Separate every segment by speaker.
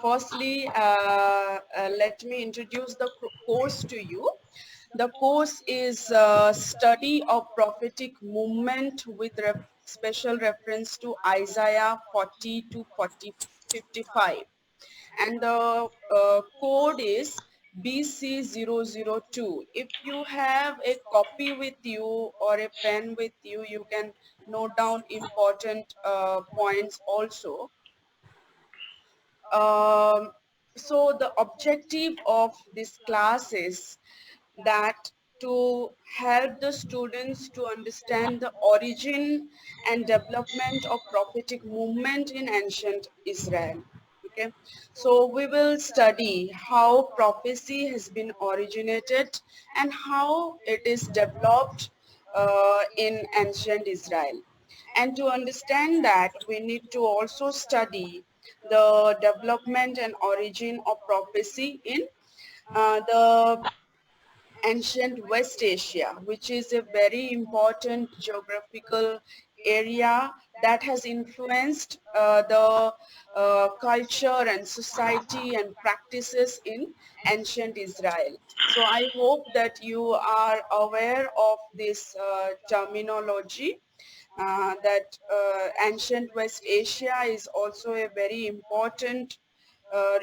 Speaker 1: Firstly, let me introduce the course to you. The course is Study of Prophetic Movement with special reference to Isaiah 40 to 55. And the code is BC002. If you have a copy with you or a pen with you, you can note down important points also. Um, so the objective of this class is that to help the students to understand the origin and development of prophetic movement in ancient Israel. Okay, so we will study how prophecy has been originated and how it is developed in ancient Israel. And to understand that, we need to also study the development and origin of prophecy in the ancient West Asia, which is a very important geographical area that has influenced the culture and society and practices in ancient Israel. So I hope that you are aware of this terminology, that ancient West Asia is also a very important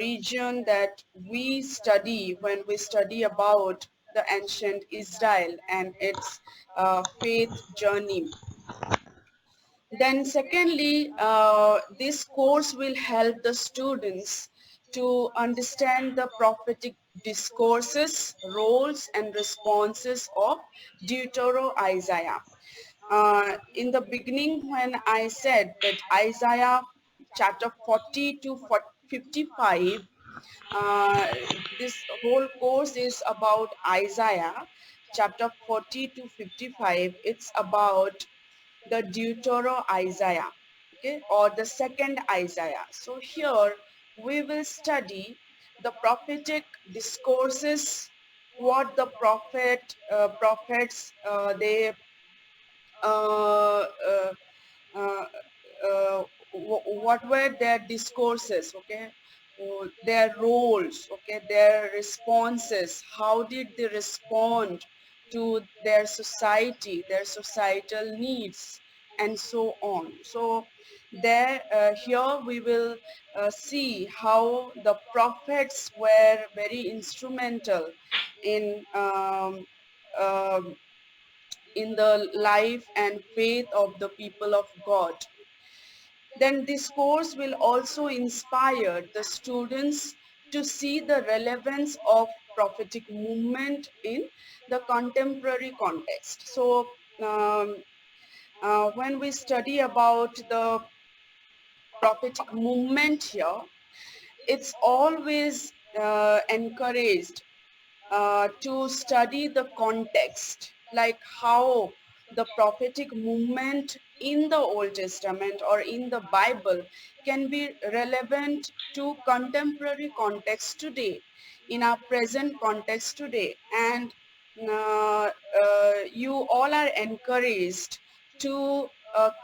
Speaker 1: region that we study when we study about the ancient Israel and its faith journey. Then secondly, this course will help the students to understand the prophetic discourses, roles and responses of Deutero-Isaiah. In the beginning, when I said that Isaiah chapter 40 to 55, uh, this whole course is about Isaiah chapter 40 to 55. It's about the Deutero-Isaiah, okay, or the second Isaiah. So here we will study the prophetic discourses, what the prophets they uh, uh, uh, what were their discourses, okay, their roles, okay, their responses, how did they respond to their society, their societal needs, and so on. So there, here we will see how the prophets were very instrumental in in the life and faith of the people of God. Then this course will also inspire the students to see the relevance of prophetic movement in the contemporary context. So when we study about the prophetic movement here, it's always encouraged to study the context, like how the prophetic movement in the Old Testament or in the Bible can be relevant to contemporary context today, in our present context today. And you all are encouraged to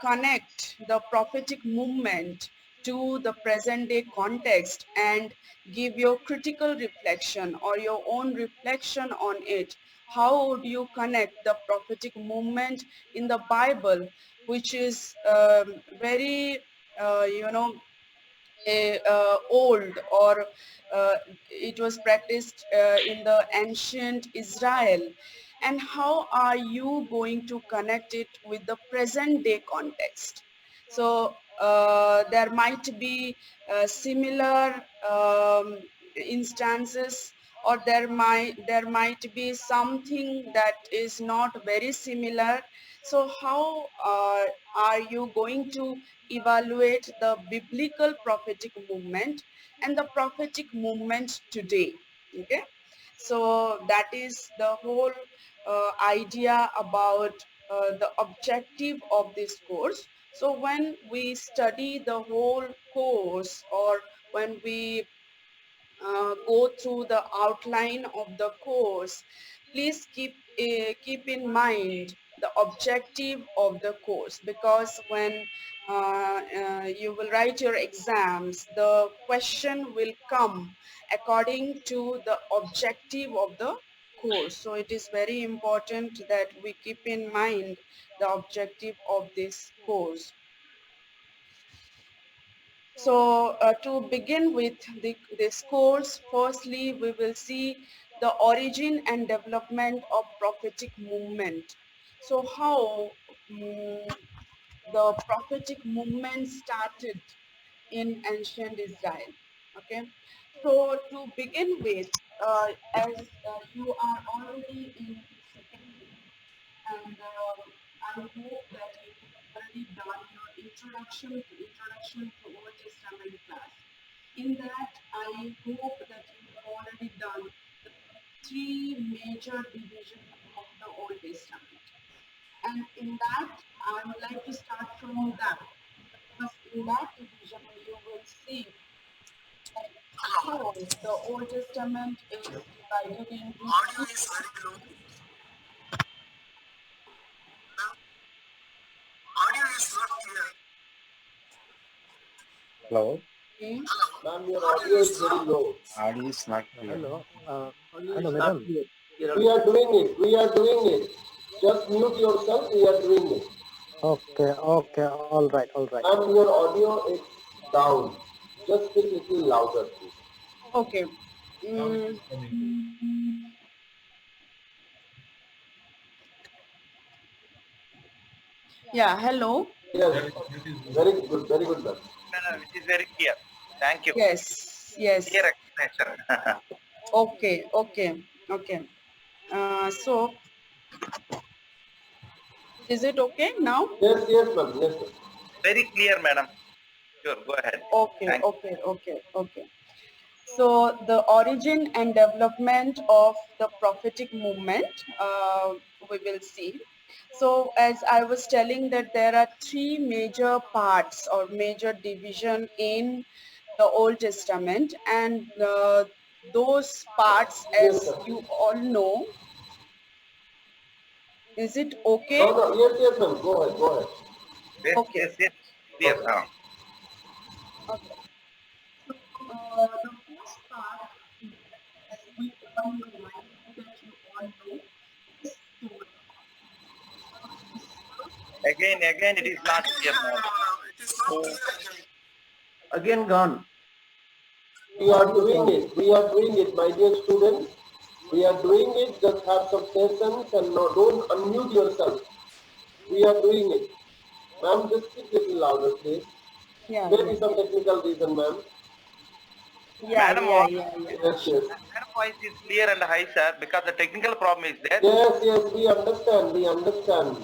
Speaker 1: connect the prophetic movement to the present day context and give your critical reflection or your own reflection on it. How would you connect the prophetic movement in the Bible, which is very, old, or it was practiced in the ancient Israel, and how are you going to connect it with the present day context? So there might be similar instances, or there might be something that is not very similar. So how are you going to evaluate the biblical prophetic movement and the prophetic movement today? Okay, so that is the whole idea about the objective of this course. So when we study the whole course, or when we go through the outline of the course, please keep in mind the objective of the course, because when you will write your exams, the question will come according to the objective of the course. So it is very important that we keep in mind the objective of this course. So to begin with this course, firstly we will see the origin and development of prophetic movement. So how the prophetic movement started in ancient Israel. Okay, so to begin with, as you are already in second year, and I hope that you have already done your introduction to Old Testament class. In that, I hope that you have already done the three major divisions of the Old Testament. And in that, I would like to start from that, because in that division you will see that how the Old Testament is divided into three.
Speaker 2: Hello.
Speaker 1: Okay.
Speaker 3: Ma'am, your audio is very low.
Speaker 2: Audio is not clear.
Speaker 4: Hello,
Speaker 3: Audio
Speaker 4: hello,
Speaker 3: is not
Speaker 4: madam.
Speaker 3: clear. We are doing it. We are doing it. Just mute yourself. We are doing it.
Speaker 4: Okay, okay, all right, all right.
Speaker 3: Ma'am, your audio is down. Just speak little louder, please.
Speaker 1: Okay. Mm, yeah, hello.
Speaker 3: Yes. Very good. Very good, ma'am.
Speaker 2: No, no, it is very clear. Thank you.
Speaker 1: Yes, yes.
Speaker 2: Clear explanation.
Speaker 1: Okay, okay, okay. So, is it okay now?
Speaker 3: Yes, yes, ma'am. Yes, ma'am.
Speaker 2: Very clear, madam. Sure, go ahead.
Speaker 1: Okay,
Speaker 2: Thank
Speaker 1: okay, okay, okay. So, the origin and development of the prophetic movement, we will see. So, as I was telling that there are three major parts or major division in the Old Testament, and those parts,
Speaker 3: Yes,
Speaker 1: as
Speaker 3: sir.
Speaker 1: you all know, is it
Speaker 3: No,
Speaker 1: okay?
Speaker 3: no. Yes, yes, ma'am. Go ahead. Go ahead.
Speaker 2: you. Yes,
Speaker 1: Okay,
Speaker 2: yes, yes. Clear.
Speaker 3: Okay.
Speaker 1: okay. So the first part, as we all know, I hope that you all know, is Torah. Torah is
Speaker 2: Again, it is not clear, madam. So,
Speaker 3: Again gone. We are doing it. We are doing it, my dear students. We are doing it. Just have some patience and no, don't unmute yourself. We are doing it. Ma'am, just speak little louder, please.
Speaker 1: yeah,
Speaker 3: Maybe
Speaker 1: yeah,
Speaker 3: some technical reason, ma'am.
Speaker 1: yeah,
Speaker 2: madam,
Speaker 1: yeah, yeah, yeah.
Speaker 3: Yes, yes.
Speaker 2: madam voice is clear and high, sir, because the technical problem is there.
Speaker 3: Yes, yes, we understand. We understand.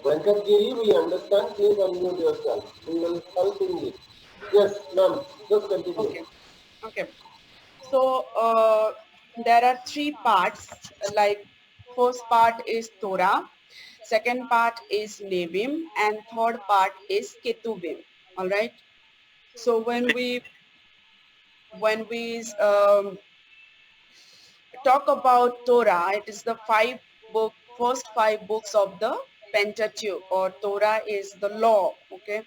Speaker 3: Venkatgiri, we understand. Please unmute yourself. We will help in it. Yes, ma'am. Just continue.
Speaker 1: Okay, okay. So there are three parts. Like first part is Torah, second part is Nevim, and third part is Ketuvim. All right. So when we talk about Torah, it is the first five books of the Pentateuch, or Torah is the law. Okay.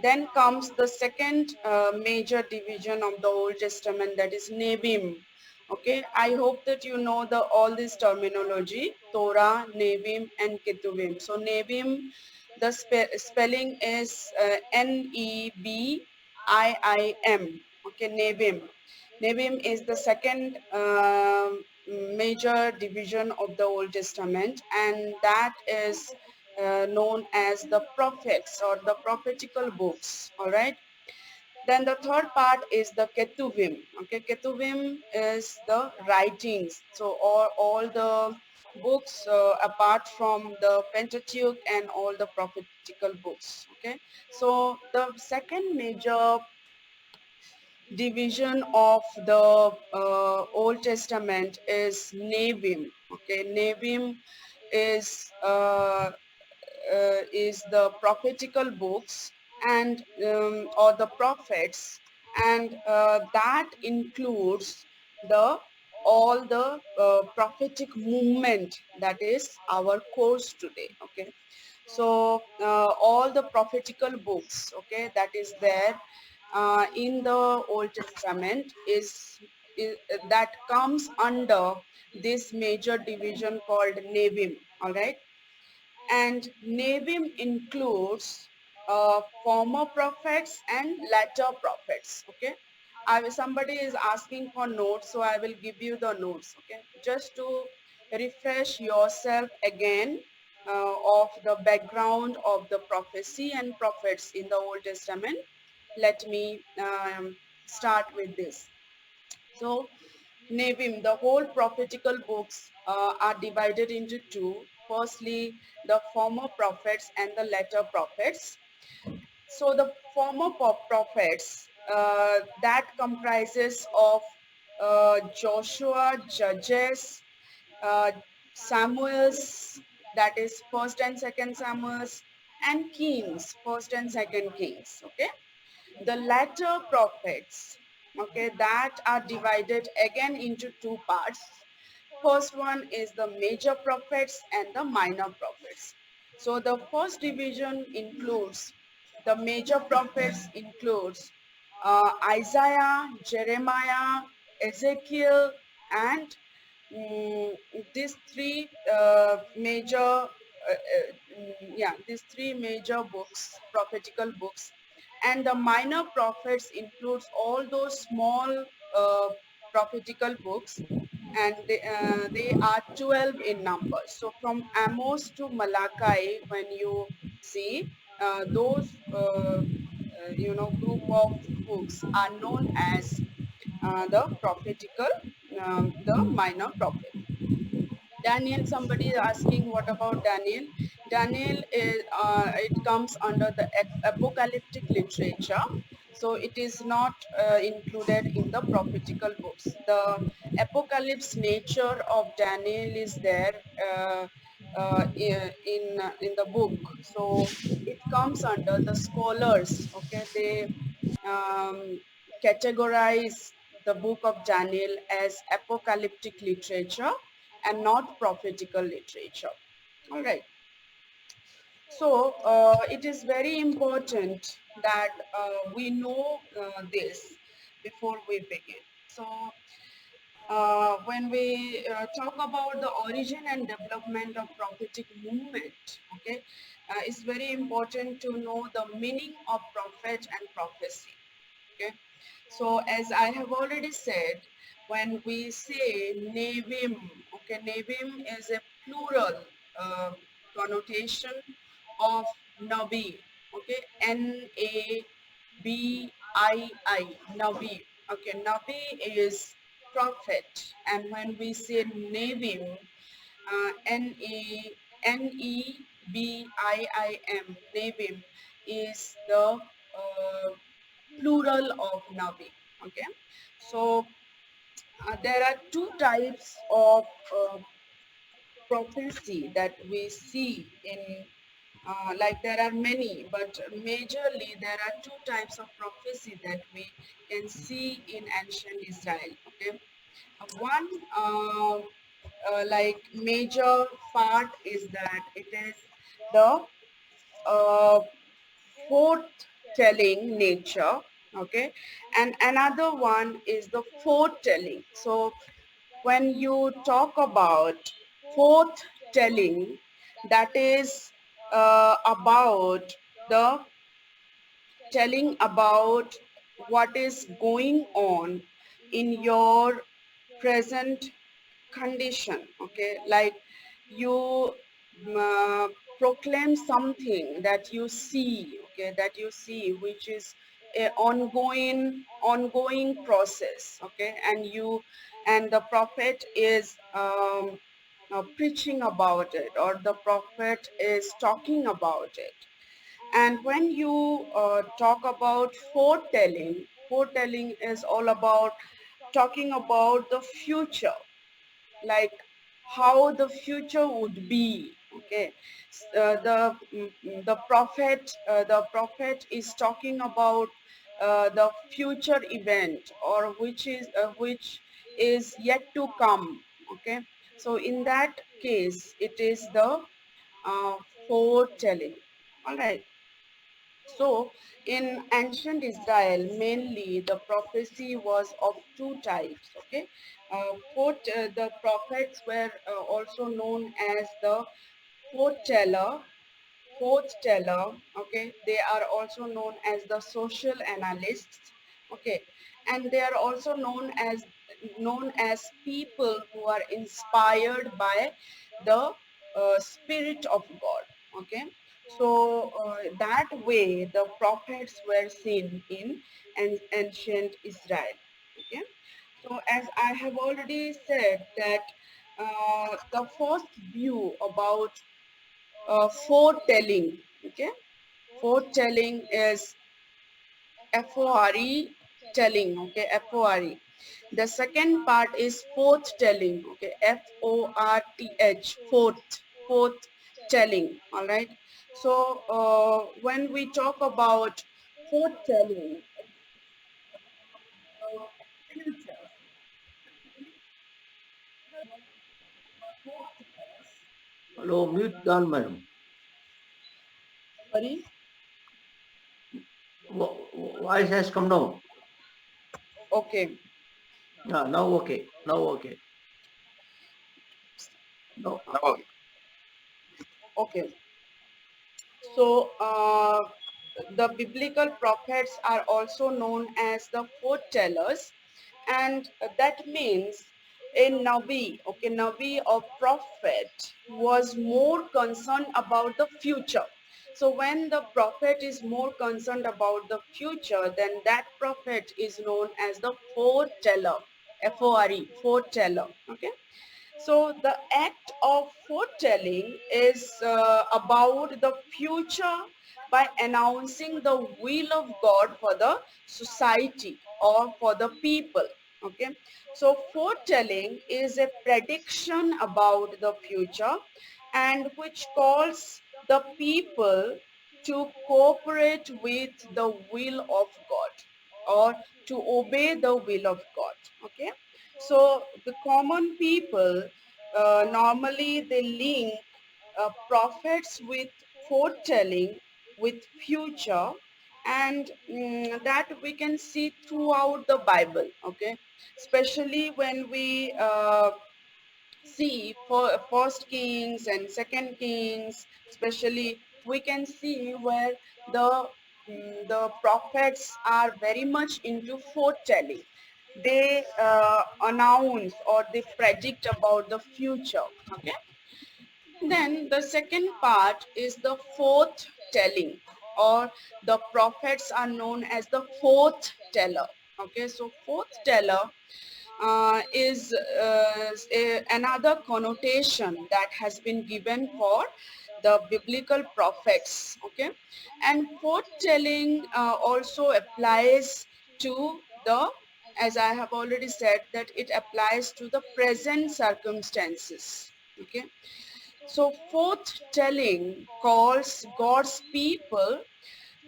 Speaker 1: Then comes the second major division of the Old Testament, that is Nevim. Okay, I hope that you know all this terminology: Torah, Nevim, and Ketuvim. So Nevim, the spelling is Nebim. Okay, Nevim. Nevim is the second major division of the Old Testament, and that is known as the prophets or the prophetical books. All right. Then the third part is the Ketuvim. Okay, Ketuvim is the writings. So all the books apart from the Pentateuch and all the prophetical books. Okay, so the second major division of the Old Testament is Nevim. Okay, Nevim is the prophetical books and or the prophets, and that includes the all the prophetic movement, that is our course today. Okay, So all the prophetical books, okay, that is there in the Old Testament is that comes under this major division called Nevim, all right? And Nevim includes former prophets and latter prophets, okay? Somebody is asking for notes, so I will give you the notes, okay? Just to refresh yourself again of the background of the prophecy and prophets in the Old Testament. Let me start with this. So Nevim, the whole prophetical books are divided into two. Firstly, the former prophets and the latter prophets. So the former prophets, that comprises of Joshua, Judges, uh, Samuel's, that is first and second Samuel's, and Kings, first and second Kings, okay? The latter prophets, okay, that are divided again into two parts. First one is the major prophets and the minor prophets. So the first division includes the major prophets includes Isaiah, Jeremiah, Ezekiel, and mm, these three these three major books, prophetical books, and the minor prophets includes all those small uh, prophetical books, and they are 12 in number. So from Amos to Malachi, when you see those group of books are known as the prophetical, the minor prophet. Daniel, somebody is asking what about Daniel? Daniel is, it comes under the apocalyptic literature. So it is not included in the prophetical books. The apocalypse nature of Daniel is there in the book. So it comes under the scholars, okay? They um, categorize the book of Daniel as apocalyptic literature and not prophetical literature. All right. So it is very important that we know this before we begin. So when we talk about the origin and development of prophetic movement, okay, it's very important to know the meaning of prophet and prophecy. Okay, so as I have already said, when we say Nevim, okay, Nevim is a plural uh, connotation of Nabi, okay, Nabii, Nabi, okay, Nabi is prophet, and when we say Nevim, Nebim, Nevim is the plural of Nabi. Okay, so there are two types of prophecy that we see in, like there are many, but majorly there are two types of prophecy that we can see in ancient Israel. Okay, one like major part is that it is the uh, foretelling nature, okay, and another one is the foretelling. So when you talk about foretelling, that is about the telling about what is going on in your present condition, okay, like you uh, proclaim something that you see, okay, that you see, which is a ongoing process, okay, and the prophet is preaching about it, or the prophet is talking about it. And when you talk about foretelling, foretelling is all about talking about the future, like how the future would be, okay. The prophet is talking about the future event, or which is yet to come, okay. So in that case, it is the foretelling. All right. So in ancient Israel, mainly the prophecy was of two types. Okay, the prophets were also known as the foreteller, foreteller. Okay, they are also known as the social analysts. Okay, and they are also known as people who are inspired by the spirit of God. Okay, so that way the prophets were seen in an ancient Israel. Okay, so as I have already said that the first view about foretelling. Okay, foretelling is FORE telling. Okay, FORE. The second part is forthtelling. Okay, FORTH, forth telling. All right. So when we talk about foretelling, future.
Speaker 3: Hello, mute down, madam.
Speaker 1: Sorry.
Speaker 3: Voice has come down.
Speaker 1: Okay.
Speaker 3: Now okay. Now okay. No.
Speaker 1: Okay. Okay. So the biblical prophets are also known as the foretellers, and that means a Navi, okay, Navi or prophet was more concerned about the future. So when the prophet is more concerned about the future, then that prophet is known as the foreteller, FORE, foreteller, okay. So the act of foretelling is about the future by announcing the will of God for the society or for the people. Okay. So foretelling is a prediction about the future and which calls the people to cooperate with the will of God or to obey the will of God. Okay. So the common people normally they link prophets with foretelling, with future, and that we can see throughout the Bible. Okay, especially when we see for First Kings and Second Kings, especially we can see where the prophets are very much into foretelling. They announce or they predict about the future. Okay. Then the second part is the fourth telling, or the prophets are known as the fourth teller. Okay, so fourth teller is another connotation that has been given for the biblical prophets. Okay, and foretelling also applies to the, as I have already said, that it applies to the present circumstances. Okay, so foretelling calls God's people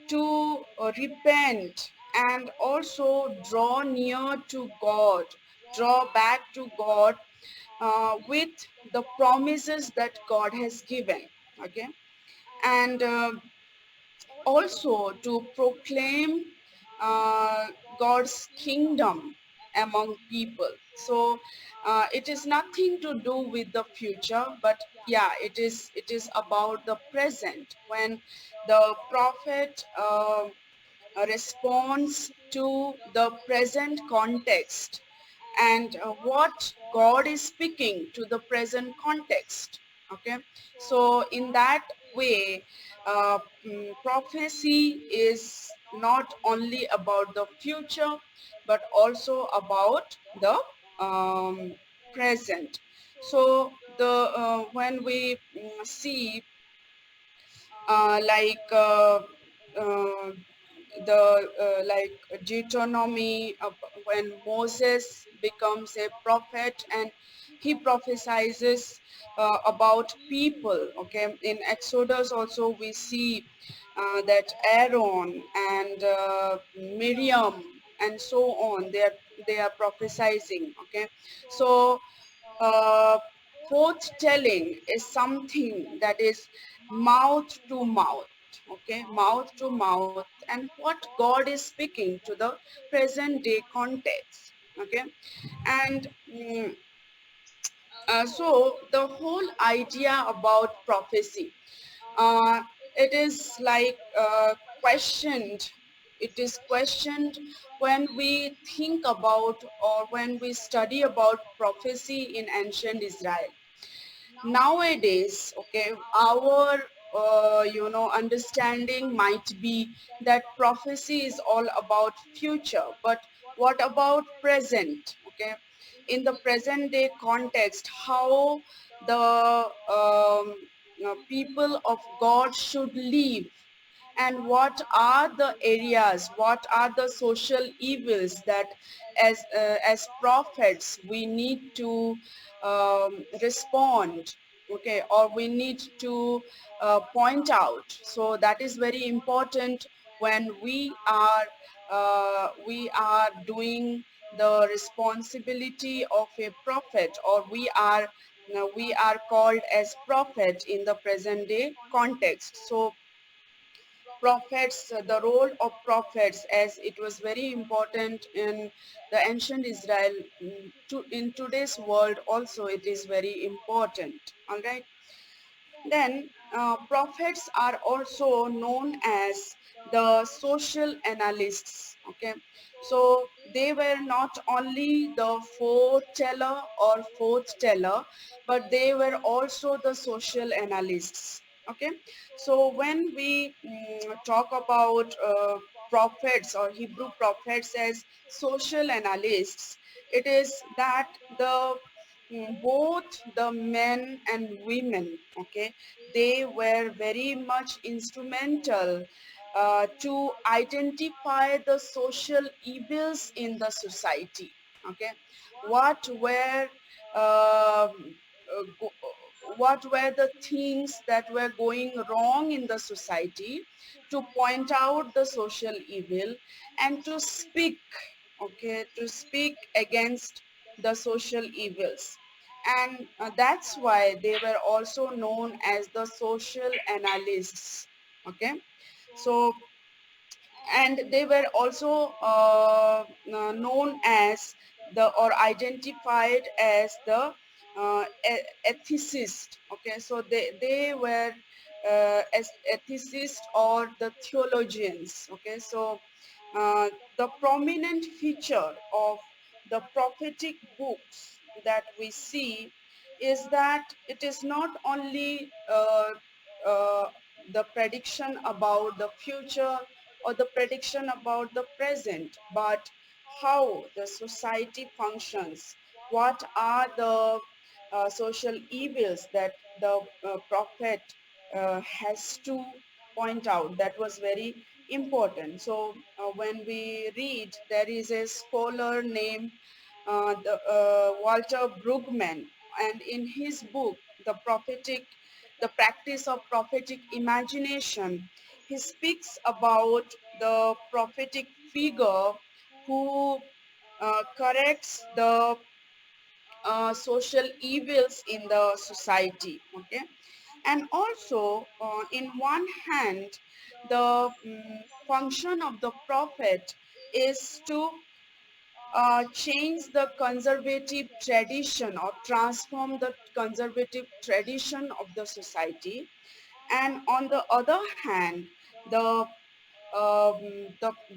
Speaker 1: to repent and also draw near to God, draw back to God with the promises that God has given. Okay, and also to proclaim God's kingdom among people. So it is nothing to do with the future, but yeah, it is about the present when the prophet responds to the present context and what God is speaking to the present context. Okay, so in that way, prophecy is not only about the future, but also about the present. So the when we see like the like Deuteronomy, when Moses becomes a prophet and he prophesizes about people. Okay, in Exodus also we see that Aaron and Miriam and so on, they are prophesying. Okay, so uh, Foretelling is something that is mouth to mouth, okay, mouth to mouth, and what God is speaking to the present day context, okay. And so the whole idea about prophecy, uh, it is like questioned. It is questioned when we think about or when we study about prophecy in ancient Israel. Nowadays, okay, our understanding might be that prophecy is all about future, but what about present, okay? In the present day context, how the people of God should live, and what are the areas, what are the social evils that as prophets we need to respond, okay, or we need to point out. So that is very important when we are doing the responsibility of a prophet, or we are called as prophet in the present day context. So prophets, the role of prophets, as it was very important in the ancient Israel, in today's world also it is very important. All right. Then prophets are also known as the social analysts. Okay, so they were not only the foreteller or forth-teller, but they were also the social analysts. Okay, so when we talk about prophets or Hebrew prophets as social analysts, it is that the both the men and women, okay, they were very much instrumental to identify the social evils in the society, okay. what were what were the things that were going wrong in the society, to point out the social evil and to speak, okay, to speak against the social evils. And that's why they were also known as the social analysts, okay. So, and they were also known as the, or identified as the ethicist, okay. So they were as ethicists or the theologians, okay. So the prominent feature of the prophetic books that we see is that it is not only the prediction about the future or the prediction about the present, but how the society functions, what are the social evils that the prophet has to point out. That was very important. So when we read, there is a scholar named Walter Brueggemann, and in his book, the practice of prophetic imagination, he speaks about the prophetic figure who corrects the social evils in the society, okay. And also in one hand, the function of the prophet is to change the conservative tradition or transform the conservative tradition of the society. And on the other hand, the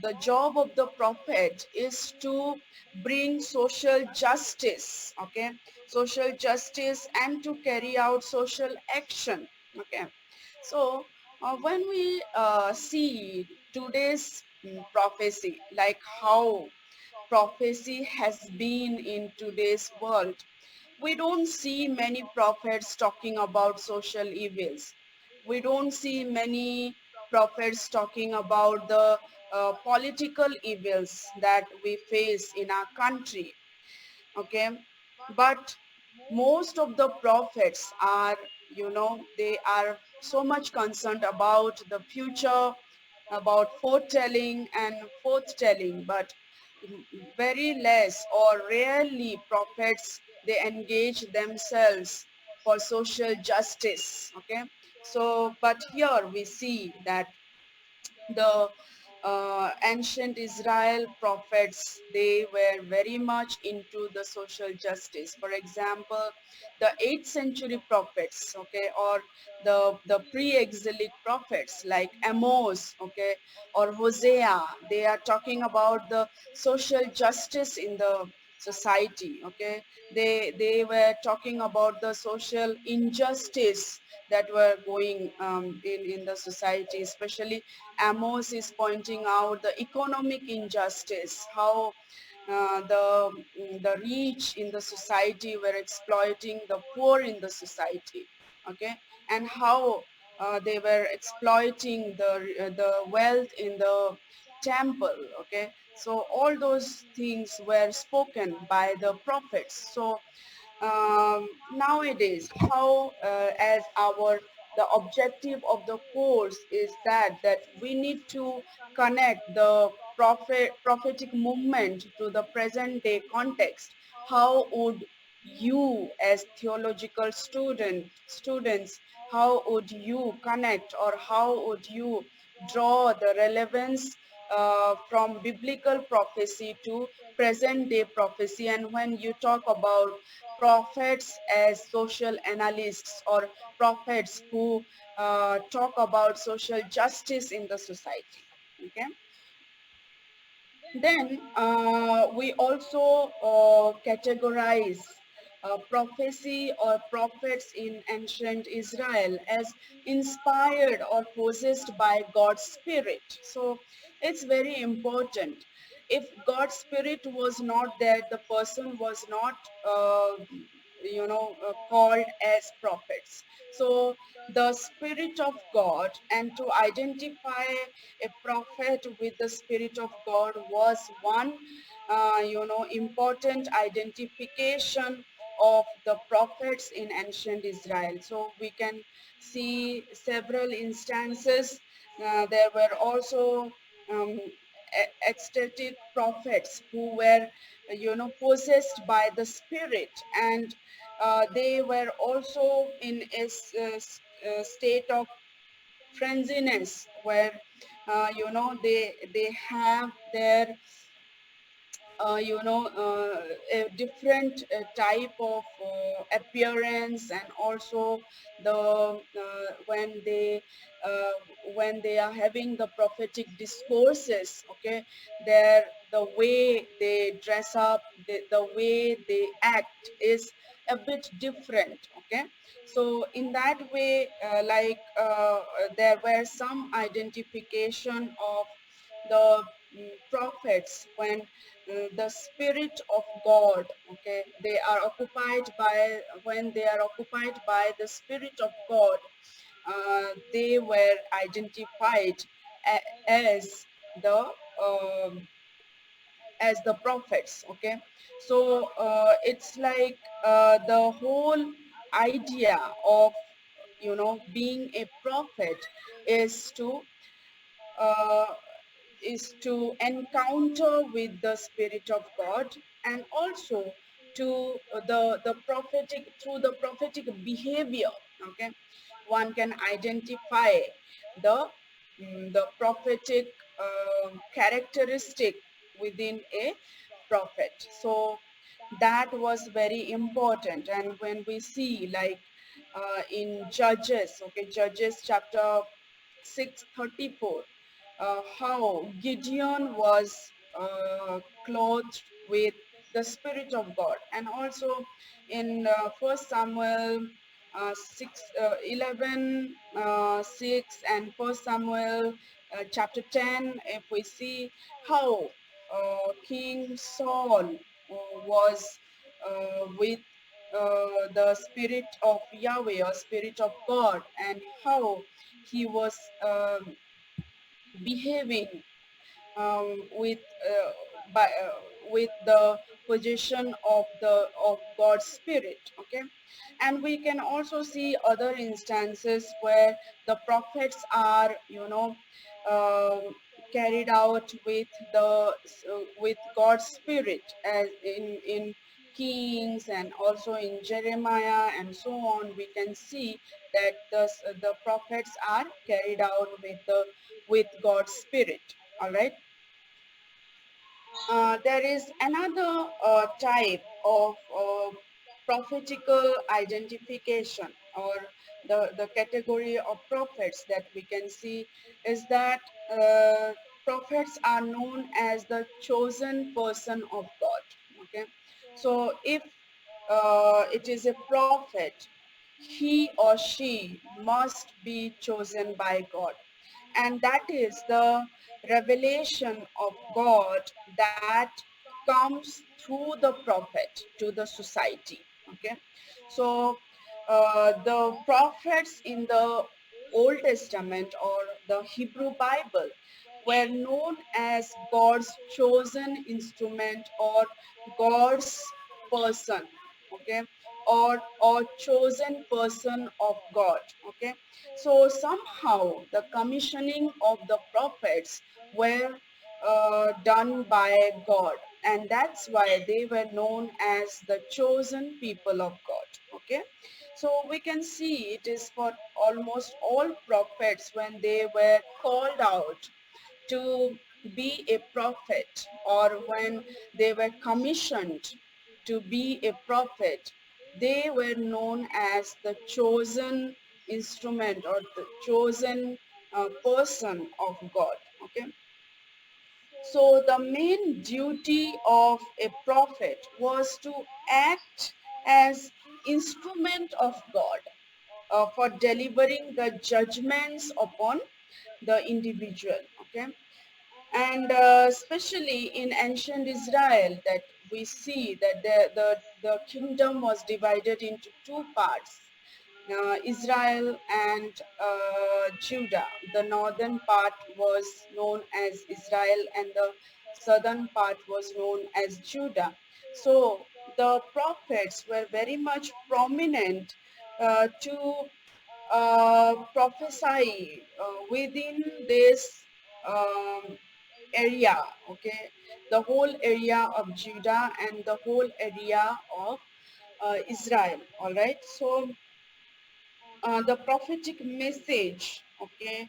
Speaker 1: the job of the prophet is to bring social justice, okay, social justice, and to carry out social action, okay. So when we see today's prophecy, like how prophecy has been in today's world, we don't see many prophets talking about social evils. We don't see many prophets talking about the political evils that we face in our country, okay. But most of the prophets are, they are so much concerned about the future, about foretelling and forthtelling, but very less or rarely prophets, they engage themselves for social justice. Okay, so but here we see that the ancient Israel prophets, they were very much into the social justice. For example, the 8th century prophets, okay, or the pre-exilic prophets like Amos, okay, or Hosea, they are talking about the social justice in the society. Okay, they were talking about the social injustice that were going in the society. Especially Amos is pointing out the economic injustice, how the rich in the society were exploiting the poor in the society. Okay, and how they were exploiting the wealth in the temple. Okay, so all those things were spoken by the prophets. So nowadays, how as our the objective of the course is that we need to connect the prophetic movement to the present day context. How would you as theological students, how would you connect, or how would you draw the relevance from biblical prophecy to present day prophecy? And when you talk about prophets as social analysts, or prophets who talk about social justice in the society. Okay, then we also categorize prophecy or prophets in ancient Israel as inspired or possessed by God's Spirit. So it's very important. If God's Spirit was not there, the person was not, called as prophets. So the Spirit of God, and to identify a prophet with the Spirit of God was one, important identification of the prophets in ancient Israel. So we can see several instances. There were also ecstatic prophets who were, possessed by the Spirit, and they were also in a state of frenziness where they have their a different type of appearance, and also the uh, when they are having the prophetic discourses. Okay, the way they dress up, the way they act is a bit different. Okay, so in that way, there were some identification of the prophets when the Spirit of God, okay, they are occupied by, when they are occupied by the Spirit of God, they were identified as the um, as the prophets. Okay, so it's like the whole idea of being a prophet is to uh, encounter with the Spirit of God, and also to the prophetic, through the prophetic behavior. Okay, one can identify the the prophetic characteristic within a prophet. So that was very important. And when we see, like in Judges, okay, Judges chapter 6:34, how Gideon was clothed with the Spirit of God. And also in 1 Samuel 11, 6, and 1 Samuel chapter 10, if we see how King Saul was with the Spirit of Yahweh, or Spirit of God, and how he was behaving with with the position of God's Spirit. Okay, and we can also see other instances where the prophets are, carried out with the with God's Spirit, as in Kings and also in Jeremiah and so on, we can see that the prophets are carried out with God's Spirit. All right. There is another type of prophetical identification, or the category of prophets that we can see is that prophets are known as the chosen person of God. Okay, so if it is a prophet, he or she must be chosen by God, and that is the revelation of God that comes through the prophet to the society. Okay, so the prophets in the Old Testament or the Hebrew Bible were known as God's chosen instrument, or God's person. Okay, or chosen person of God. Okay, so somehow the commissioning of the prophets were done by God, and that's why they were known as the chosen people of God. Okay, so we can see it is for almost all prophets when they were called out to be a prophet, or when they were commissioned to be a prophet, they were known as the chosen instrument, or the chosen person of God. Okay, so the main duty of a prophet was to act as instrument of God for delivering the judgments upon the individual. Okay, and especially in ancient Israel, that we see that the kingdom was divided into two parts, Israel and Judah. The northern part was known as Israel, and the southern part was known as Judah. So the prophets were very much prominent to prophesy within this um, area. Okay, the whole area of Judah and the whole area of Israel. All right, so the prophetic message, okay,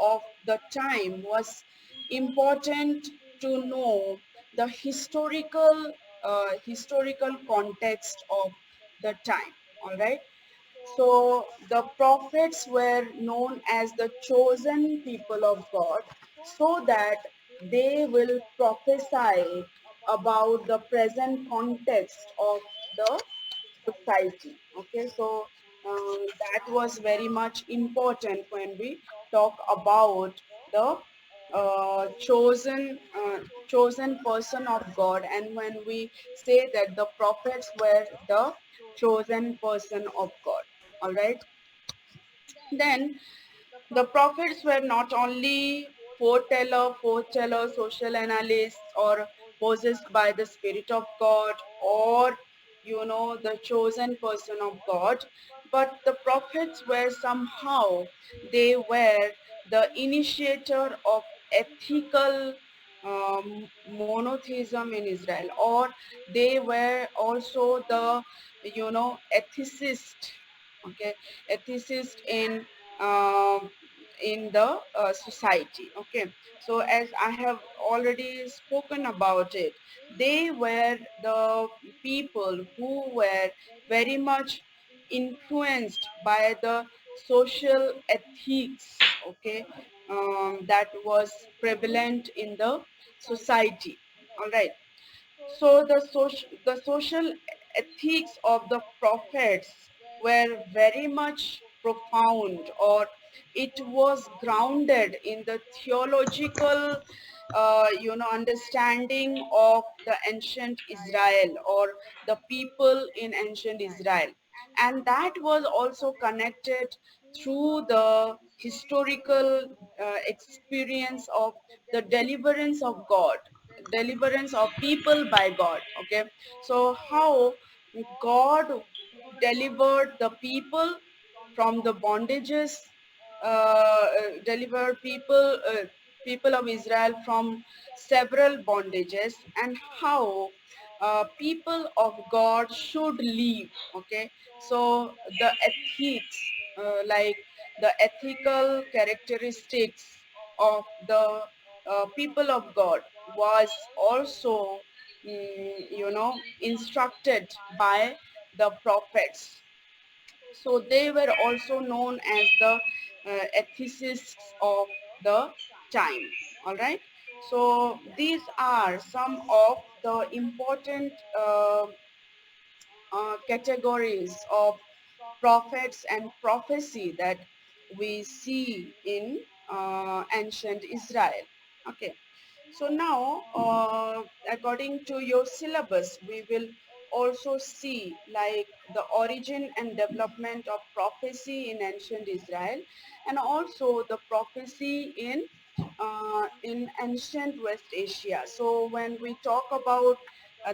Speaker 1: of the time was important to know the historical context of the time. All right, so the prophets were known as the chosen people of God, so that they will prophesy about the present context of the society. Okay, so that was very much important when we talk about the chosen person of God, and when we say that the prophets were the chosen person of God. All right, then the prophets were not only foreteller, social analysts, or possessed by the Spirit of God, or the chosen person of God, but the prophets were somehow, they were the initiator of ethical monotheism in Israel, or they were also the ethicist. Okay, ethicist in the society. Okay, so as I have already spoken about it, they were the people who were very much influenced by the social ethics. Okay, that was prevalent in the society. All right, so the social ethics of the prophets were very much profound, or it was grounded in the theological, understanding of the ancient Israel, or the people in ancient Israel, and that was also connected through the historical experience of the deliverance of God, deliverance of people by God. Okay, so how God delivered the people from the bondages, delivered people of Israel from several bondages, and how people of God should live. Okay, so the ethics, like the ethical characteristics of the people of God was also, instructed by the prophets. So they were also known as the ethicists of the time. All right. So these are some of the important categories of prophets and prophecy that we see in ancient Israel. Okay. So now, according to your syllabus, we will also see like the origin and development of prophecy in ancient Israel, and also the prophecy in ancient West Asia. So when we talk about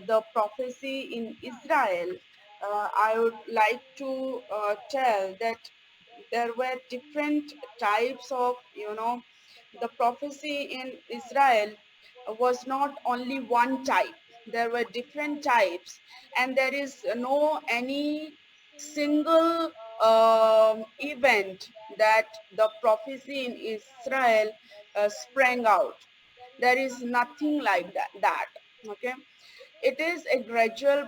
Speaker 1: the prophecy in Israel, I would like to tell that there were different types of, the prophecy in Israel was not only one type. There were different types, and there is no any single event that the prophecy in Israel sprang out. There is nothing like that. Okay, it is a gradual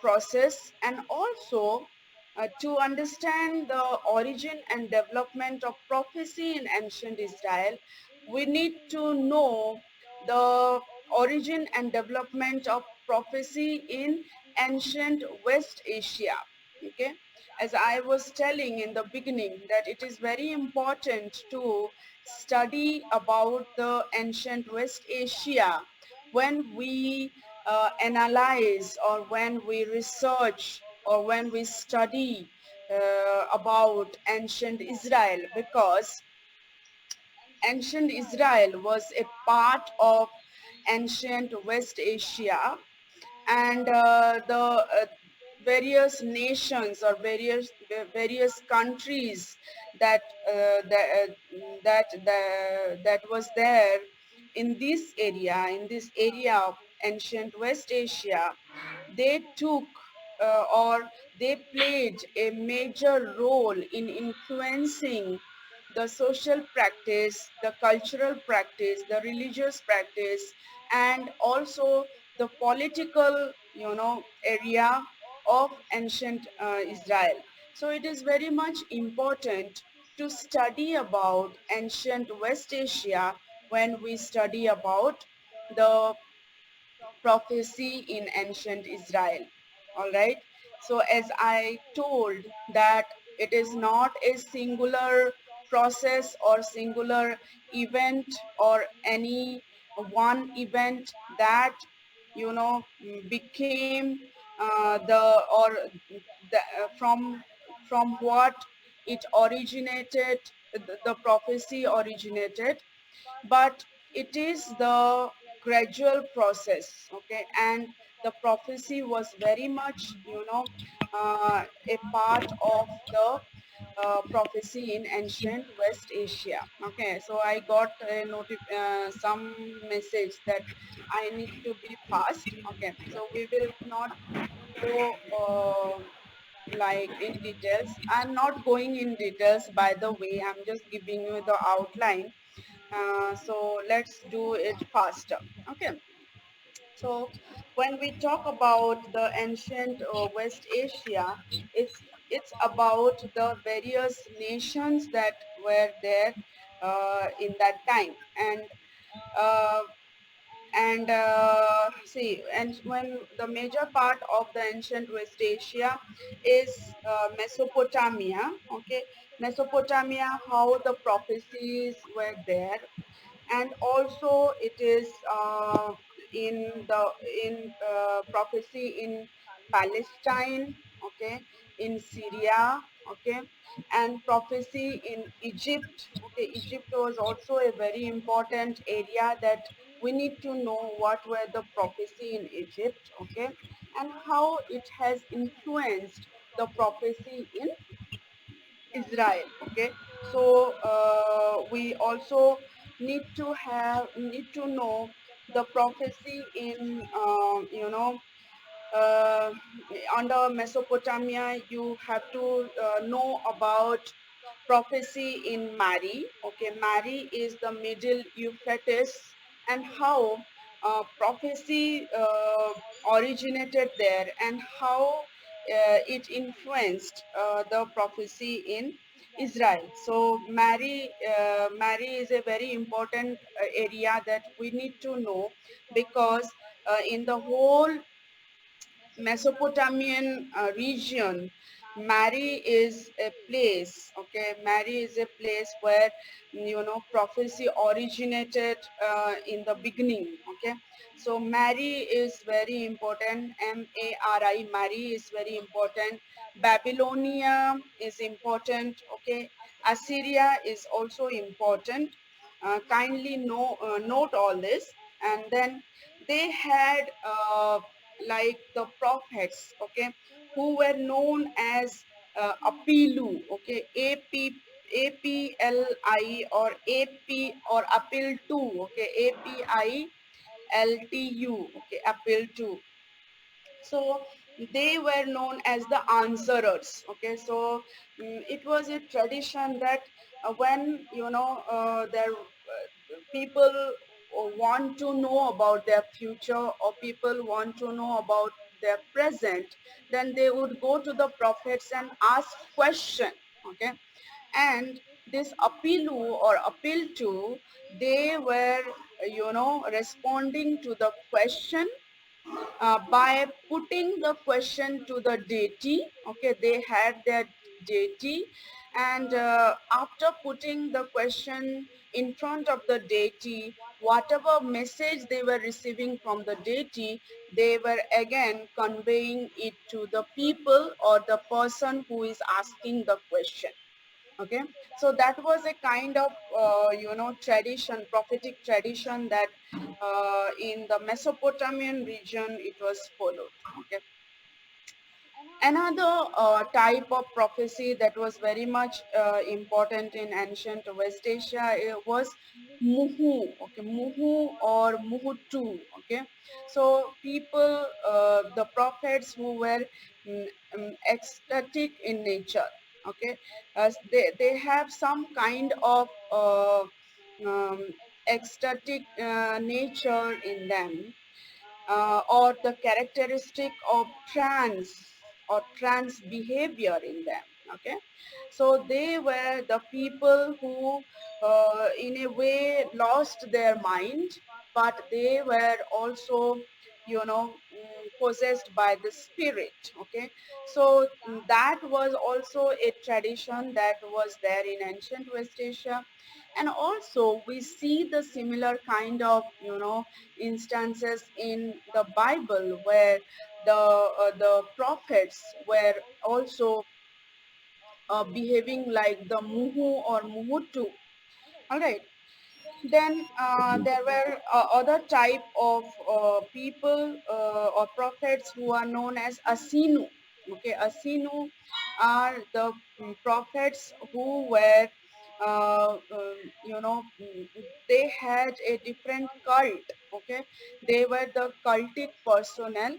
Speaker 1: process, and also to understand the origin and development of prophecy in ancient Israel, we need to know the origin and development of prophecy in ancient West Asia. Okay, as I was telling in the beginning, that it is very important to study about the ancient West Asia when we analyze, or when we research, or when we study about ancient Israel, because ancient Israel was a part of ancient West Asia, and the various nations, or various countries that that was there in this area of ancient West Asia, they took or they played a major role in influencing the social practice, the cultural practice, the religious practice, and also the political, area of ancient Israel. So it is very much important to study about ancient West Asia when we study about the prophecy in ancient Israel. All right. So as I told, that it is not a singular process or singular event, or any one event that, became the or from what it originated, the prophecy originated, but it is the gradual process. Okay, and the prophecy was very much, a part of the prophecy in ancient West Asia. Okay, so I got a some message that I need to be fast. Okay, so we will not go like in details. I'm not going in details, by the way. I'm just giving you the outline. So let's do it faster. Okay. So when we talk about the ancient West Asia, it's about the various nations that were there in that time, uh, see, and when the major part of the ancient West Asia is Mesopotamia. Okay, Mesopotamia, how the prophecies were there, and also it is in the in prophecy in Palestine. Okay, in Syria. Okay, and prophecy in Egypt. Okay, Egypt was also a very important area that we need to know what were the prophecy in Egypt. Okay, and how it has influenced the prophecy in Israel. Okay, so we also need to know the prophecy in uh, under Mesopotamia, you have to know about prophecy in Mari. Okay, Mari is the Middle Euphrates, and how prophecy originated there, and how it influenced the prophecy in Israel. So Mary is a very important area that we need to know, because in the whole Mesopotamian region, Mary is a place, okay? Mary is a place where, prophecy originated in the beginning, okay? So Mary is very important, M-A-R-I, Mary is very important. Babylonia is important, okay? Assyria is also important. Kindly note all this. And then they had like the prophets, okay, who were known as Apilu, okay, APLI or AP or Apil 2, okay, APILTU, okay, Apil 2. So they were known as the answerers, okay. So it was a tradition that when there people want to know about their future, or people want to know about their present, then they would go to the prophets and ask question, okay. And this apilu or appeal to, they were responding to the question by putting the question to the deity. Okay, they had their deity, and after putting the question in front of the deity, whatever message they were receiving from the deity, they were again conveying it to the people or the person who is asking the question. Okay, so that was a kind of tradition, prophetic tradition, that in the Mesopotamian region it was followed. Okay, another type of prophecy that was very much important in ancient West Asia was muhu, okay, muhu or muhutu. Okay, so people, the prophets who were ecstatic in nature, okay, they have some kind of um, ecstatic nature in them, or the characteristic of trans behavior in them. Okay, so they were the people who in a way lost their mind, but they were also possessed by the spirit. Okay, so that was also a tradition that was there in ancient West Asia. And also we see the similar kind of instances in the Bible, where the prophets were also behaving like the muhu or muhutu. All right. Then there were other type of people or prophets who are known as Asinu. Okay, Asinu are the prophets who were, they had a different cult. Okay, they were the cultic personnel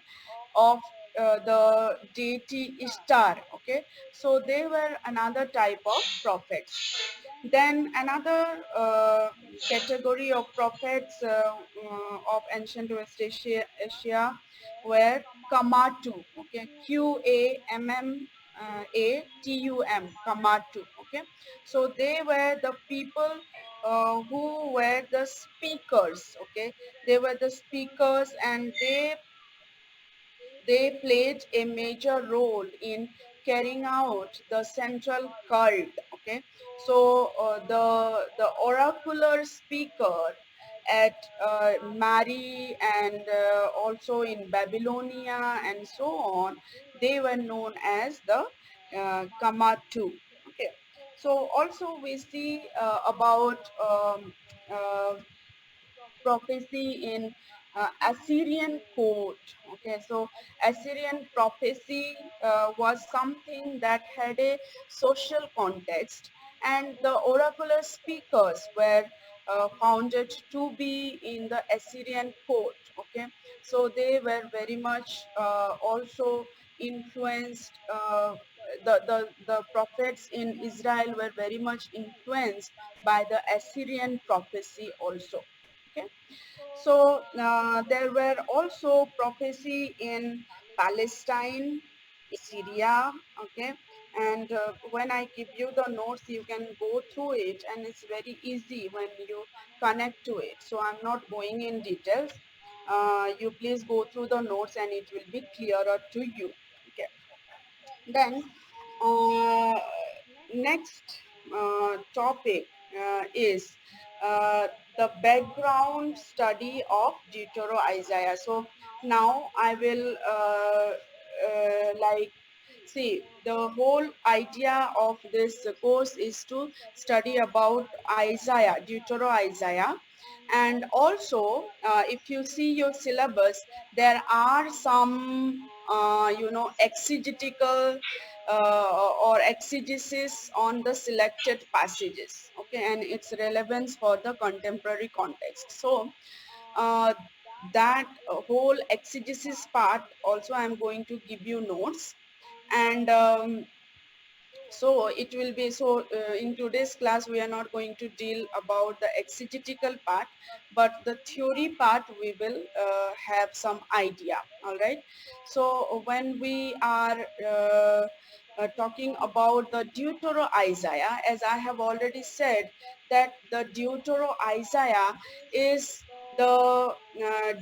Speaker 1: of the deity Ishtar. Okay, so they were another type of prophets. Then another category of prophets of ancient West Asia were Kamatu. Okay, Qammatum, Kamatu. Okay, so they were the people who were the speakers. Okay, they were the speakers, and they played a major role in carrying out the central cult. Okay, so the oracular speaker at Mari, and also in Babylonia and so on, they were known as the Kamatu. Okay, so also we see about uh, prophecy in Assyrian court. Okay, so Assyrian prophecy was something that had a social context, and the oracular speakers were founded to be in the Assyrian court. Okay, so they were very much also influenced. The prophets in Israel were very much influenced by the Assyrian prophecy also. Okay, so there were also prophecy in Palestine, Syria. Okay, and when I give you the notes, you can go through it, and it's very easy when you connect to it. So I'm not going in details. You please go through the notes, and it will be clearer to you. Okay. Then uh, next topic is uh, the background study of Deutero Isaiah. So now I will like see the whole idea of this course is to study about Isaiah, Deutero Isaiah. And also if you see your syllabus, there are some exegetical or exegesis on the selected passages, okay, and its relevance for the contemporary context. So that whole exegesis part also I'm going to give you notes. And so it will be so in today's class we are not going to deal about the exegetical part, but the theory part we will have some idea. All right, so when we are talking about the Deutero Isaiah, as I have already said, that the Deutero Isaiah is the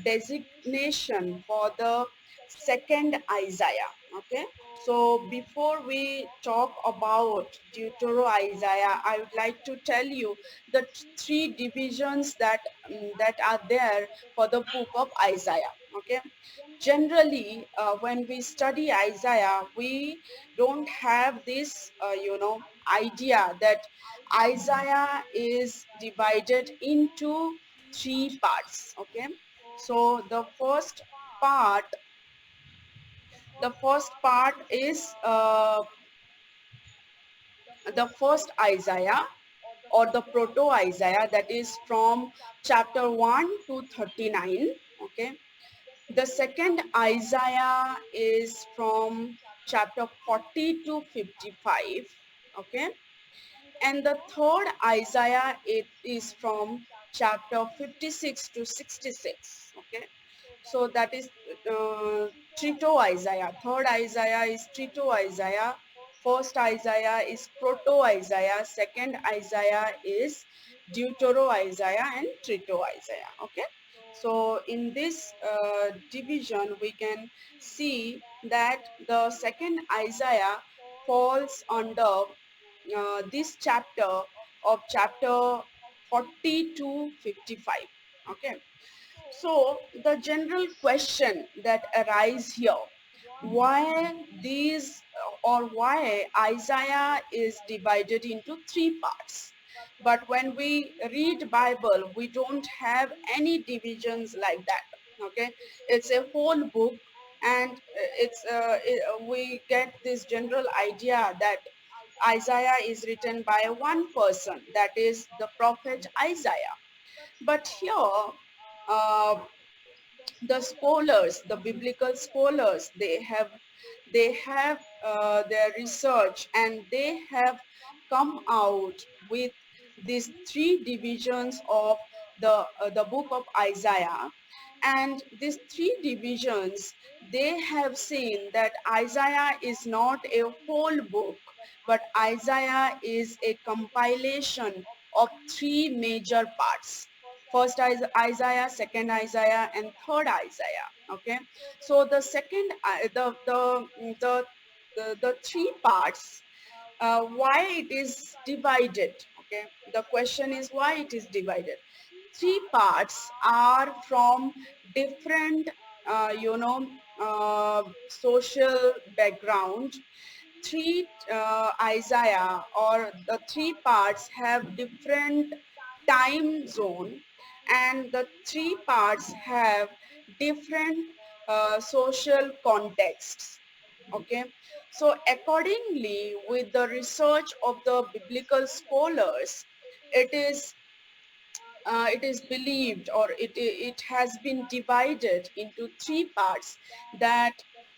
Speaker 1: designation for the second Isaiah. Okay, so before we talk about Deutero Isaiah, I would like to tell you the three divisions that are there for the book of Isaiah. Okay, generally when we study Isaiah, we don't have this idea that Isaiah is divided into three parts. Okay, so part the first part is the first Isaiah or the proto Isaiah, that is from chapter 1 to 39. Okay, the second Isaiah is from chapter 40 to 55. Okay, and the third Isaiah, it is from chapter 56 to 66. Okay, so that is Trito Isaiah. Third Isaiah is Trito Isaiah. First Isaiah is Proto Isaiah. Second Isaiah is Deutero Isaiah and Trito Isaiah. Okay, so in this division we can see that the second Isaiah falls under this chapter of chapter 40 to 55. Okay, so the general question that arise here, why these or why Isaiah is divided into three parts. But when we read Bible, we don't have any divisions like that. Okay, it's a whole book, and we get this general idea that Isaiah is written by one person, that is the prophet Isaiah. But here uh, the scholars, the biblical scholars, they have their research, and they have come out with these three divisions of the book of Isaiah. And these three divisions, they have seen that Isaiah is not a whole book, but Isaiah is a compilation of three major parts. First Isaiah, second Isaiah, and third Isaiah. Okay, so the second the three parts, why it is divided. Okay, the question is why it is divided. Three parts are from different social background. Three Isaiah or the three parts have different time zone, and the three parts have different social contexts. Okay, so accordingly, with the research of the biblical scholars, it is it is believed, or it has been divided into three parts, that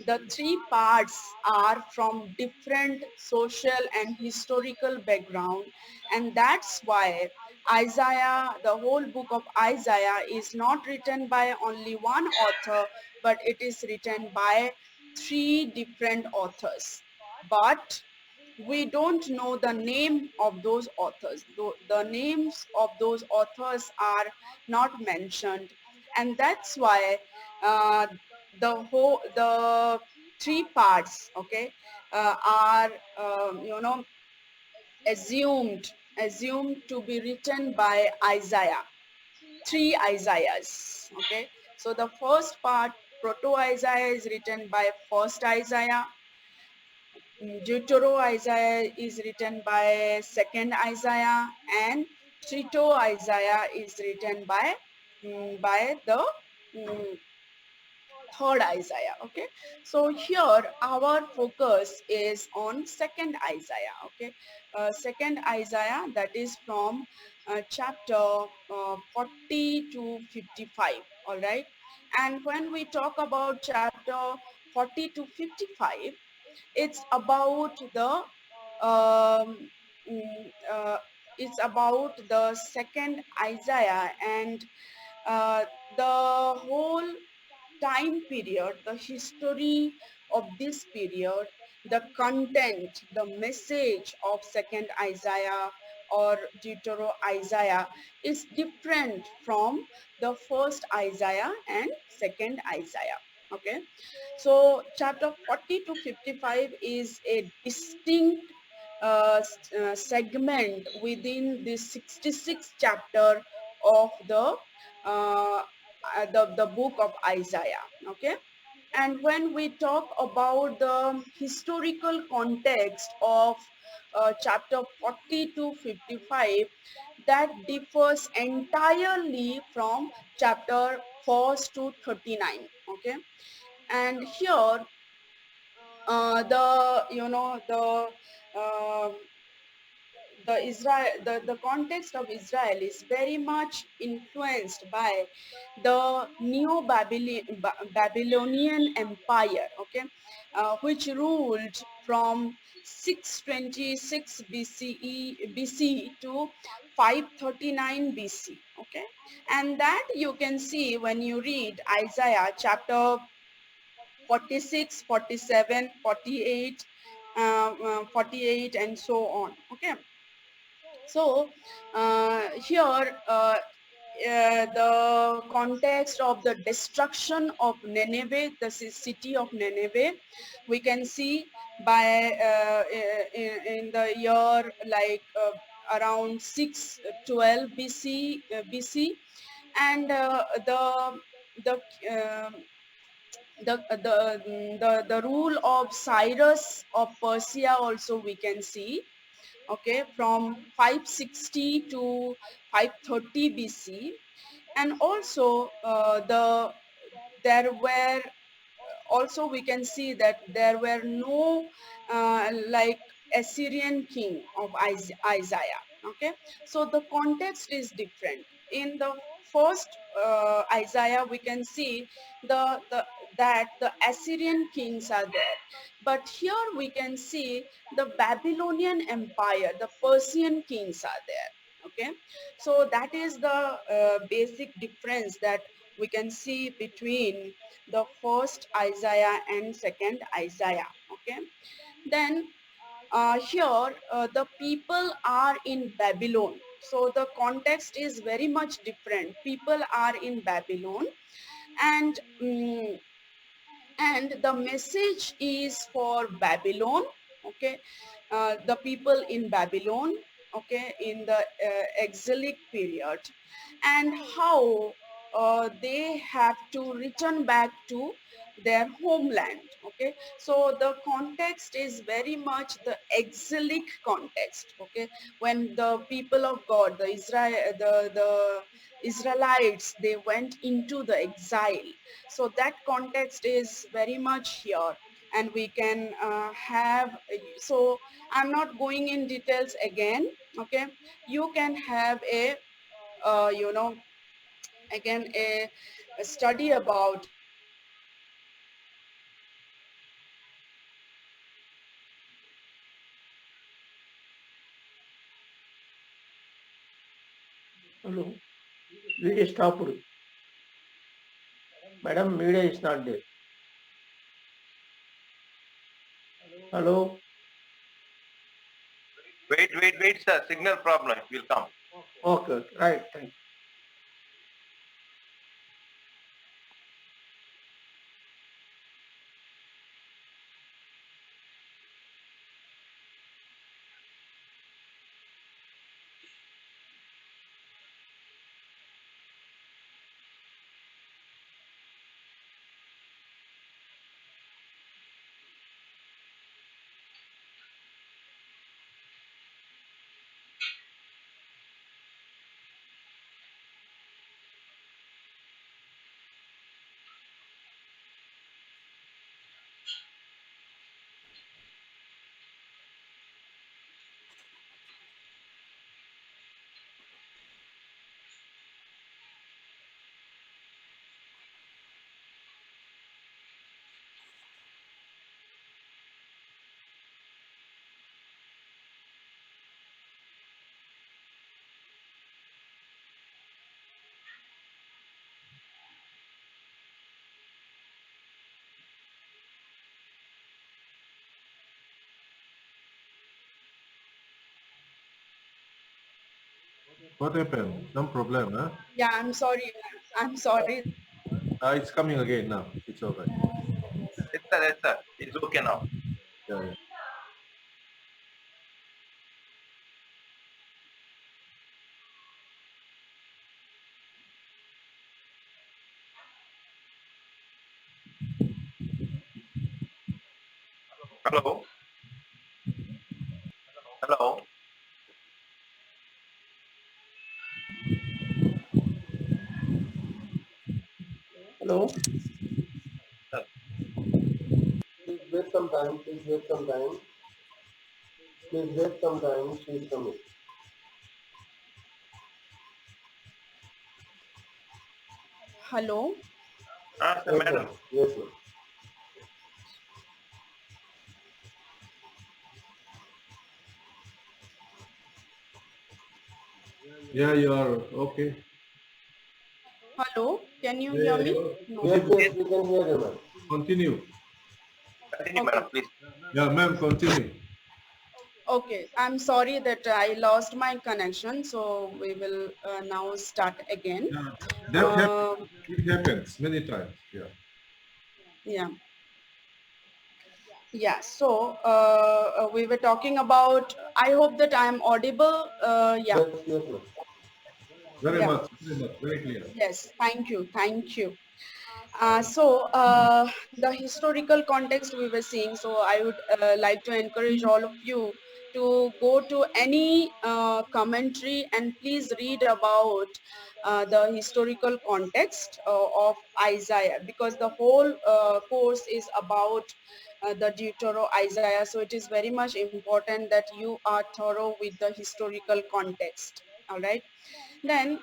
Speaker 1: the three parts are from different social and historical background, and that's why Isaiah, the whole book of Isaiah, is not written by only one author, but it is written by three different authors. But we don't know the name of those authors. The names of those authors are not mentioned, and that's why uh, the three parts, okay, are assumed to be written by Isaiah, three Isaiahs. Okay, so the first part, Proto Isaiah, is written by first Isaiah. Deutero Isaiah is written by second Isaiah, and Trito Isaiah is written by the mm, third Isaiah. Okay, so here our focus is on second Isaiah. Okay, second Isaiah, that is from chapter 40 to 55. All right, and when we talk about chapter 40 to 55, it's about the um, mm, uh, it's about the second Isaiah, and the whole time period, the history of this period, the content, the message of second Isaiah or Deutero Isaiah is different from the first Isaiah and second Isaiah. Okay, so chapter 40 to 55 is a distinct segment within the 66th chapter of the book of Isaiah. Okay, and when we talk about the historical context of chapter 40 to 55, that differs entirely from chapter 4 to 39. Okay, and here the you know the context of Israel is very much influenced by the Babylonian Empire, okay, which ruled from 626 BC to 539 BC, okay, and that you can see when you read Isaiah chapter 46, 47, 48, 48, and so on. Okay, so here the context of the destruction of Nineveh, the city of Nineveh, we can see by in the year like around 612 BC, and the the rule of Cyrus of Persia also we can see, okay, from 560 to 530 BC, and also there were also we can see that there were no like Assyrian king of Isaiah. Okay, so the context is different. In the first Isaiah, we can see the that the Assyrian kings are there, but here we can see the Babylonian Empire, the Persian kings are there. Okay, so that is the basic difference that we can see between the first Isaiah and second Isaiah. Okay, then here the people are in Babylon. So the context is very much different. People are in Babylon, and and the message is for Babylon. Okay, the people in Babylon. Okay, in the exilic period, and how they have to return back to their homeland. Okay, so the context is very much the exilic context. Okay, when the people of God, the Israelites, they went into the exile, so that context is very much here, and we can have, so I'm not going in details again. Okay, you can have a you know, again a study about
Speaker 3: Hello. Video stopped. Madam, media is not there. Hello.
Speaker 2: Wait, sir. Signal problem. It will come.
Speaker 3: Okay. Right. Thank you.
Speaker 5: What happened? Some problem, huh?
Speaker 1: yeah, I'm sorry.
Speaker 5: It's coming again now. It's all right.
Speaker 2: Yes, sir. Yes, sir. It's okay now.
Speaker 5: Yeah, yeah.
Speaker 2: Hello. Hello.
Speaker 3: Hello.
Speaker 2: Sir.
Speaker 3: Please wait some time. Please wait some time. Please wait some time. She is coming.
Speaker 1: Hello.
Speaker 2: Ah, sir,
Speaker 3: Yes, ma'am.
Speaker 2: madam.
Speaker 3: Yes, ma'am.
Speaker 5: Yeah, you are okay.
Speaker 1: Hello, can you
Speaker 5: Yeah,
Speaker 1: hear
Speaker 5: yeah,
Speaker 1: me?
Speaker 5: you are
Speaker 1: No.
Speaker 3: Yes,
Speaker 5: audible.
Speaker 3: yes,
Speaker 2: Yes.
Speaker 3: we can hear you, ma'am.
Speaker 5: Continue.
Speaker 2: Continue, madam,
Speaker 1: Okay.
Speaker 2: please.
Speaker 5: Yeah, ma'am, continue.
Speaker 1: Okay, I'm sorry that I lost my connection, so we will now start again.
Speaker 5: Yeah, that happens.
Speaker 1: Um,
Speaker 5: It happens many times. Yeah.
Speaker 1: yeah, yeah. So we were talking about. I hope that I'm audible. Yeah,
Speaker 3: Yes, yes, ma'am.
Speaker 1: yeah.
Speaker 5: Very much, very clear.
Speaker 1: Yes. Thank you. Thank you. The historical context we were seeing, so I would like to encourage all of you to go to any commentary and please read about the historical context of Isaiah, because the whole course is about the Deutero Isaiah. So it is very much important that you are thorough with the historical context. All right. Then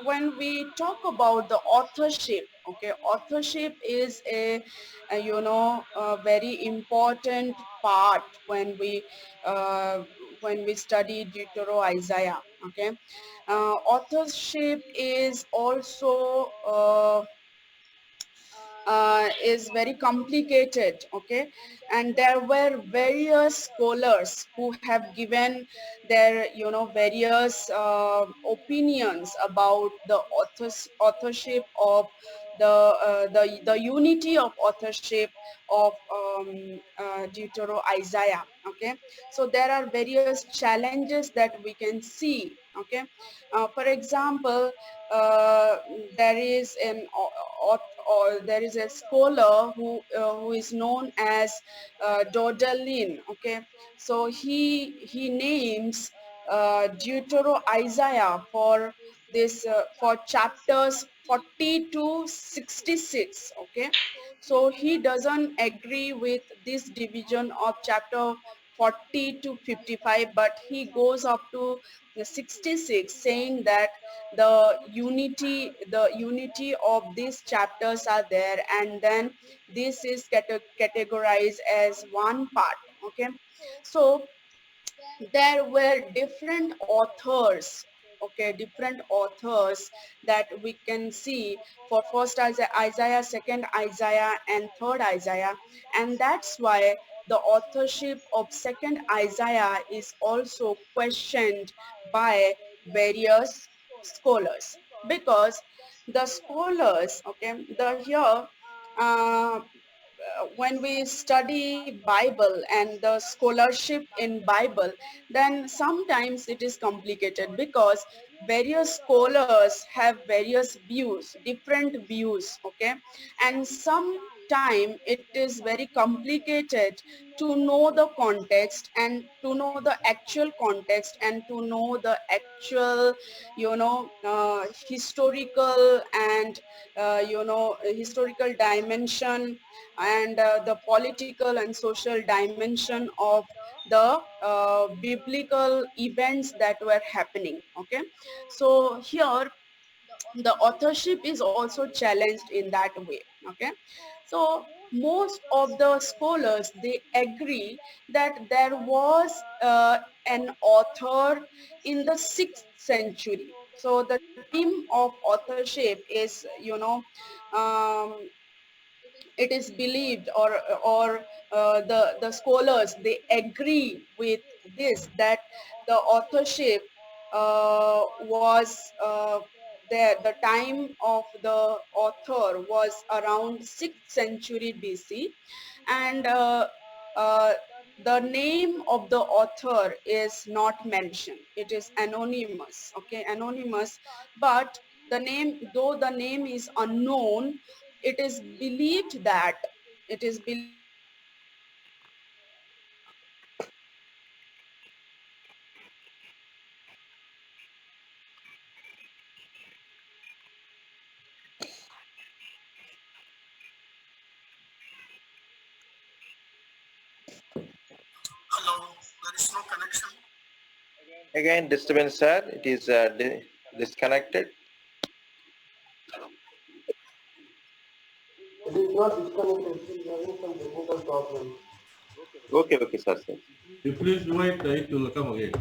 Speaker 1: when we talk about the authorship, okay, authorship is a a very important part when we study Deutero Isaiah. Okay, authorship is also is very complicated. Okay, and there were various scholars who have given their various opinions about the authorship of the unity of authorship of Deutero Isaiah. Okay, so there are various challenges that we can see. Okay, for example, uh, there is or there is a scholar who is known as Dodelin. Okay, so he names Deutero Isaiah for this for chapters 40 to 66. Okay, so he doesn't agree with this division of chapter 40 to 55, but he goes up to the 66, saying that the unity of these chapters are there, and then this is categorized as one part. Okay, so there were different authors, okay, different authors that we can see for first Isaiah, second Isaiah, and third Isaiah. And that's why the authorship of second Isaiah is also questioned by various scholars, because the scholars, okay, the here when we study Bible and the scholarship in Bible, then sometimes it is complicated, because various scholars have various views, different views, okay, and sometimes it is very complicated to know the context, and to know the actual context, and to know the actual, historical and historical dimension, and the political and social dimension of the biblical events that were happening. Okay, so here the authorship is also challenged in that way. Okay, so most of the scholars, they agree that there was an author in the 6th century. So the time of authorship is, um, it is believed, or the scholars, they agree with this, that the authorship was there, the time of the author was around 6th century BC. And uh, the name of the author is not mentioned, it is anonymous. Okay, anonymous. But the name, though the name is unknown, it is believed that, it is believed that
Speaker 2: Again, disturbance, sir. It is disconnected.
Speaker 3: It is not disconnected. It is having some technical problem.
Speaker 2: Okay, sir.
Speaker 5: You please wait, it will come again.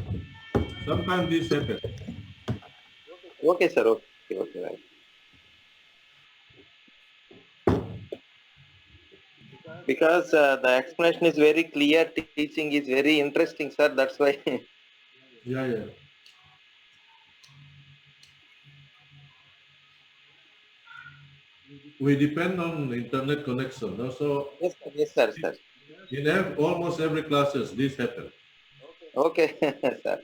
Speaker 5: Sometimes this happens.
Speaker 2: Okay, sir. Okay, right. Because the explanation is very clear, teaching is very interesting, sir. That's why.
Speaker 5: Yeah. We depend on internet connection. Also,
Speaker 2: Yes, sir.
Speaker 5: in almost every classes, this happens.
Speaker 2: Okay, sir.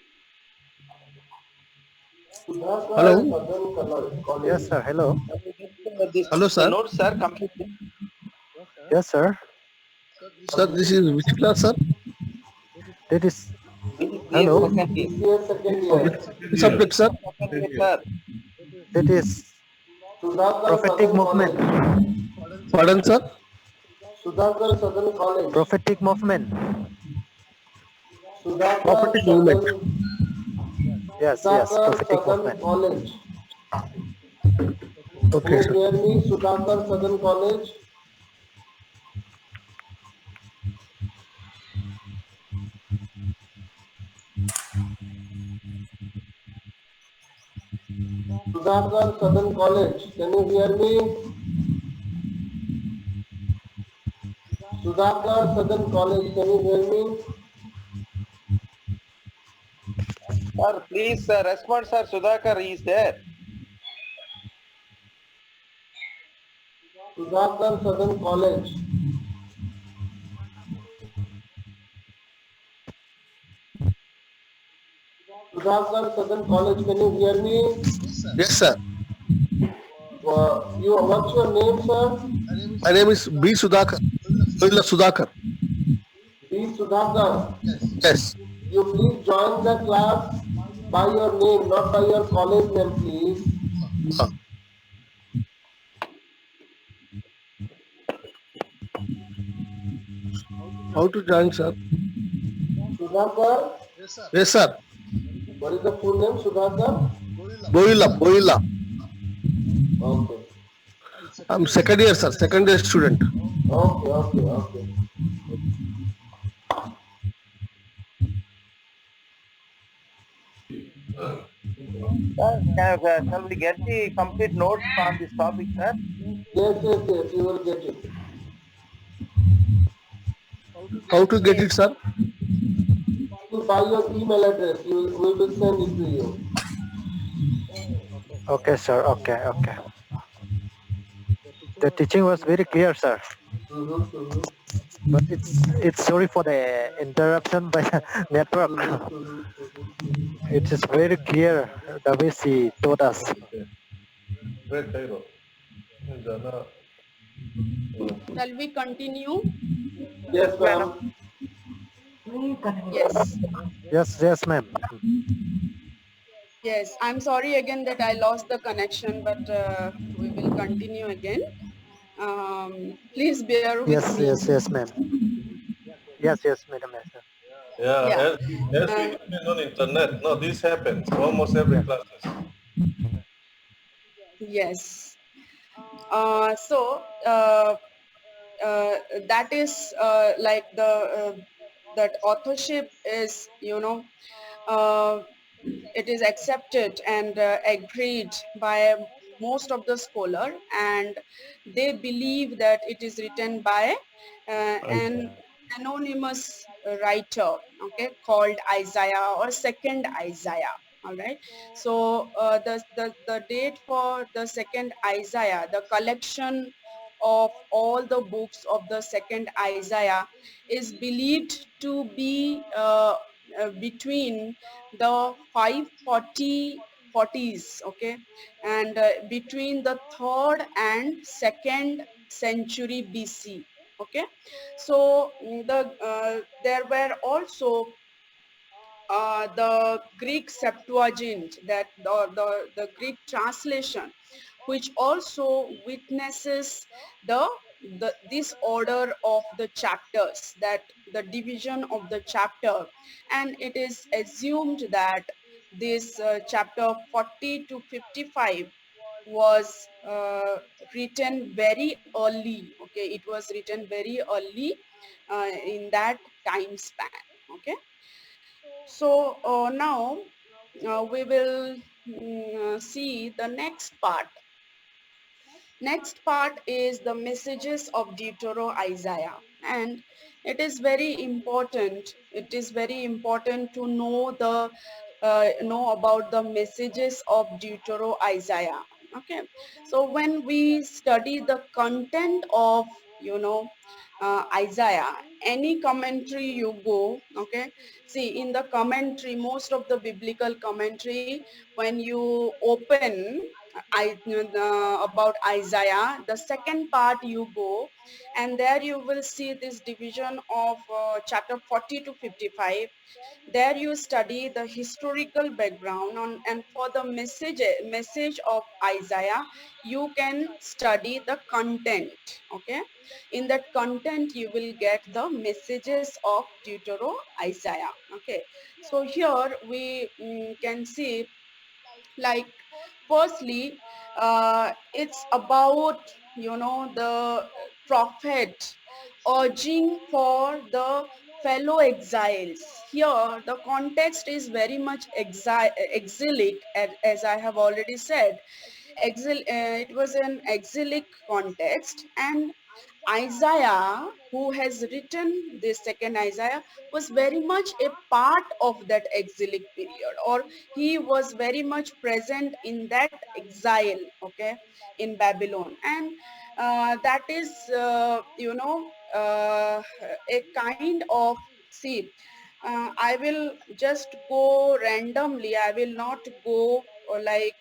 Speaker 4: Hello.
Speaker 3: Sudhakar Southern College.
Speaker 4: Yes, sir. Hello.
Speaker 2: This
Speaker 6: Hello, sir.
Speaker 2: notes, sir, completely.
Speaker 4: Yes, sir.
Speaker 6: Sir, this is which class, sir?
Speaker 4: That is.
Speaker 2: BCS
Speaker 4: Hello.
Speaker 2: second year.
Speaker 3: BCS second
Speaker 6: Oh,
Speaker 3: year.
Speaker 6: which subject, sir?
Speaker 2: Second year, sir.
Speaker 4: That is
Speaker 3: Sudhakar
Speaker 4: prophetic
Speaker 3: Southern
Speaker 4: movement.
Speaker 3: College.
Speaker 6: Pardon, sir?
Speaker 3: Sudhakar Southern College.
Speaker 4: Prophetic movement.
Speaker 3: Sudhakar
Speaker 6: Prophetic movement.
Speaker 3: Southern.
Speaker 4: Yes.
Speaker 3: Sudhakar
Speaker 4: Prophetic
Speaker 3: Southern
Speaker 4: movement.
Speaker 3: College. Can
Speaker 6: Okay,
Speaker 3: you
Speaker 6: sir.
Speaker 3: hear me? Sudhakar Southern College. Sudhakar Southern College. Can you hear me? Sudhakar Southern College. Can you hear me?
Speaker 2: Sir, please respond, sir. Sudhakar is there.
Speaker 3: Sudhakar Southern College. Sudhakar Southern College. Can you hear me?
Speaker 6: Yes, sir.
Speaker 3: What's your name, sir?
Speaker 6: My name is B. Sudhakar. Villa Sudhakar.
Speaker 3: B. Sudhakar.
Speaker 6: Yes.
Speaker 3: You please join the class by your name, not by your college name, please.
Speaker 6: Uh, how to join, sir?
Speaker 3: Sudhakar?
Speaker 6: Yes, sir.
Speaker 3: What is the full name, Sudhakar?
Speaker 6: Boila.
Speaker 3: Okay.
Speaker 6: I'm second year, sir. Second year student.
Speaker 3: Okay.
Speaker 2: Shall we get the complete notes on this topic, sir?
Speaker 3: Yes, you will get it.
Speaker 6: How to get it, sir?
Speaker 3: By your email address, we will send it to you.
Speaker 4: Okay, sir. Okay. The teaching was very clear, sir.
Speaker 3: Mm-hmm.
Speaker 4: But it's sorry for the interruption by the network. It is very clear the way she taught us.
Speaker 5: Great Cairo.
Speaker 1: Shall we continue?
Speaker 3: Yes, ma'am.
Speaker 1: Yes.
Speaker 4: Yes, ma'am.
Speaker 1: Yes, I'm sorry again that I lost the connection, but we will continue again. Please bear with me.
Speaker 4: Yes, ma'am. Yes, madam. Yes, sir.
Speaker 5: Yeah,
Speaker 1: Yeah.
Speaker 5: as we
Speaker 1: Uh,
Speaker 5: depend on internet, no, this happens almost every
Speaker 4: Yeah.
Speaker 5: classes.
Speaker 1: yes. So that is like that authorship is, uh, it is accepted and agreed by most of the scholar, and they believe that it is written by an anonymous writer, okay, called Isaiah or second Isaiah. All right. So the date for the second Isaiah, the collection of all the books of the second Isaiah, is believed to be between the 540s, okay, and between the 3rd and 2nd century BC, okay. So there were also the Greek Septuagint, that the Greek translation, which also witnesses this order of the chapters, that the division of the chapter, and it is assumed that this chapter 40 to 55 was written very early, okay, it was written very early in that time span, okay. So now we will see the next part. Next part is the messages of Deutero Isaiah, and it is very important. It is very important to know about the messages of Deutero Isaiah. Okay, so when we study the content of Isaiah, any commentary you go, okay, see in the commentary, most of the biblical commentary, when you open about Isaiah, the second part you go, and there you will see this division of chapter 40 to 55. There you study the historical background on, and for the message of Isaiah, you can study the content, okay. In that content, you will get the messages of Deutero Isaiah, okay. So here we can see, like, firstly, it's about the prophet urging for the fellow exiles. Here the context is very much exilic, as I have already said. It was an exilic context, and Isaiah, who has written this second Isaiah, was very much a part of that exilic period, or he was very much present in that exile, okay, in Babylon. And that is, a kind of, see, I will just go randomly, I will not go like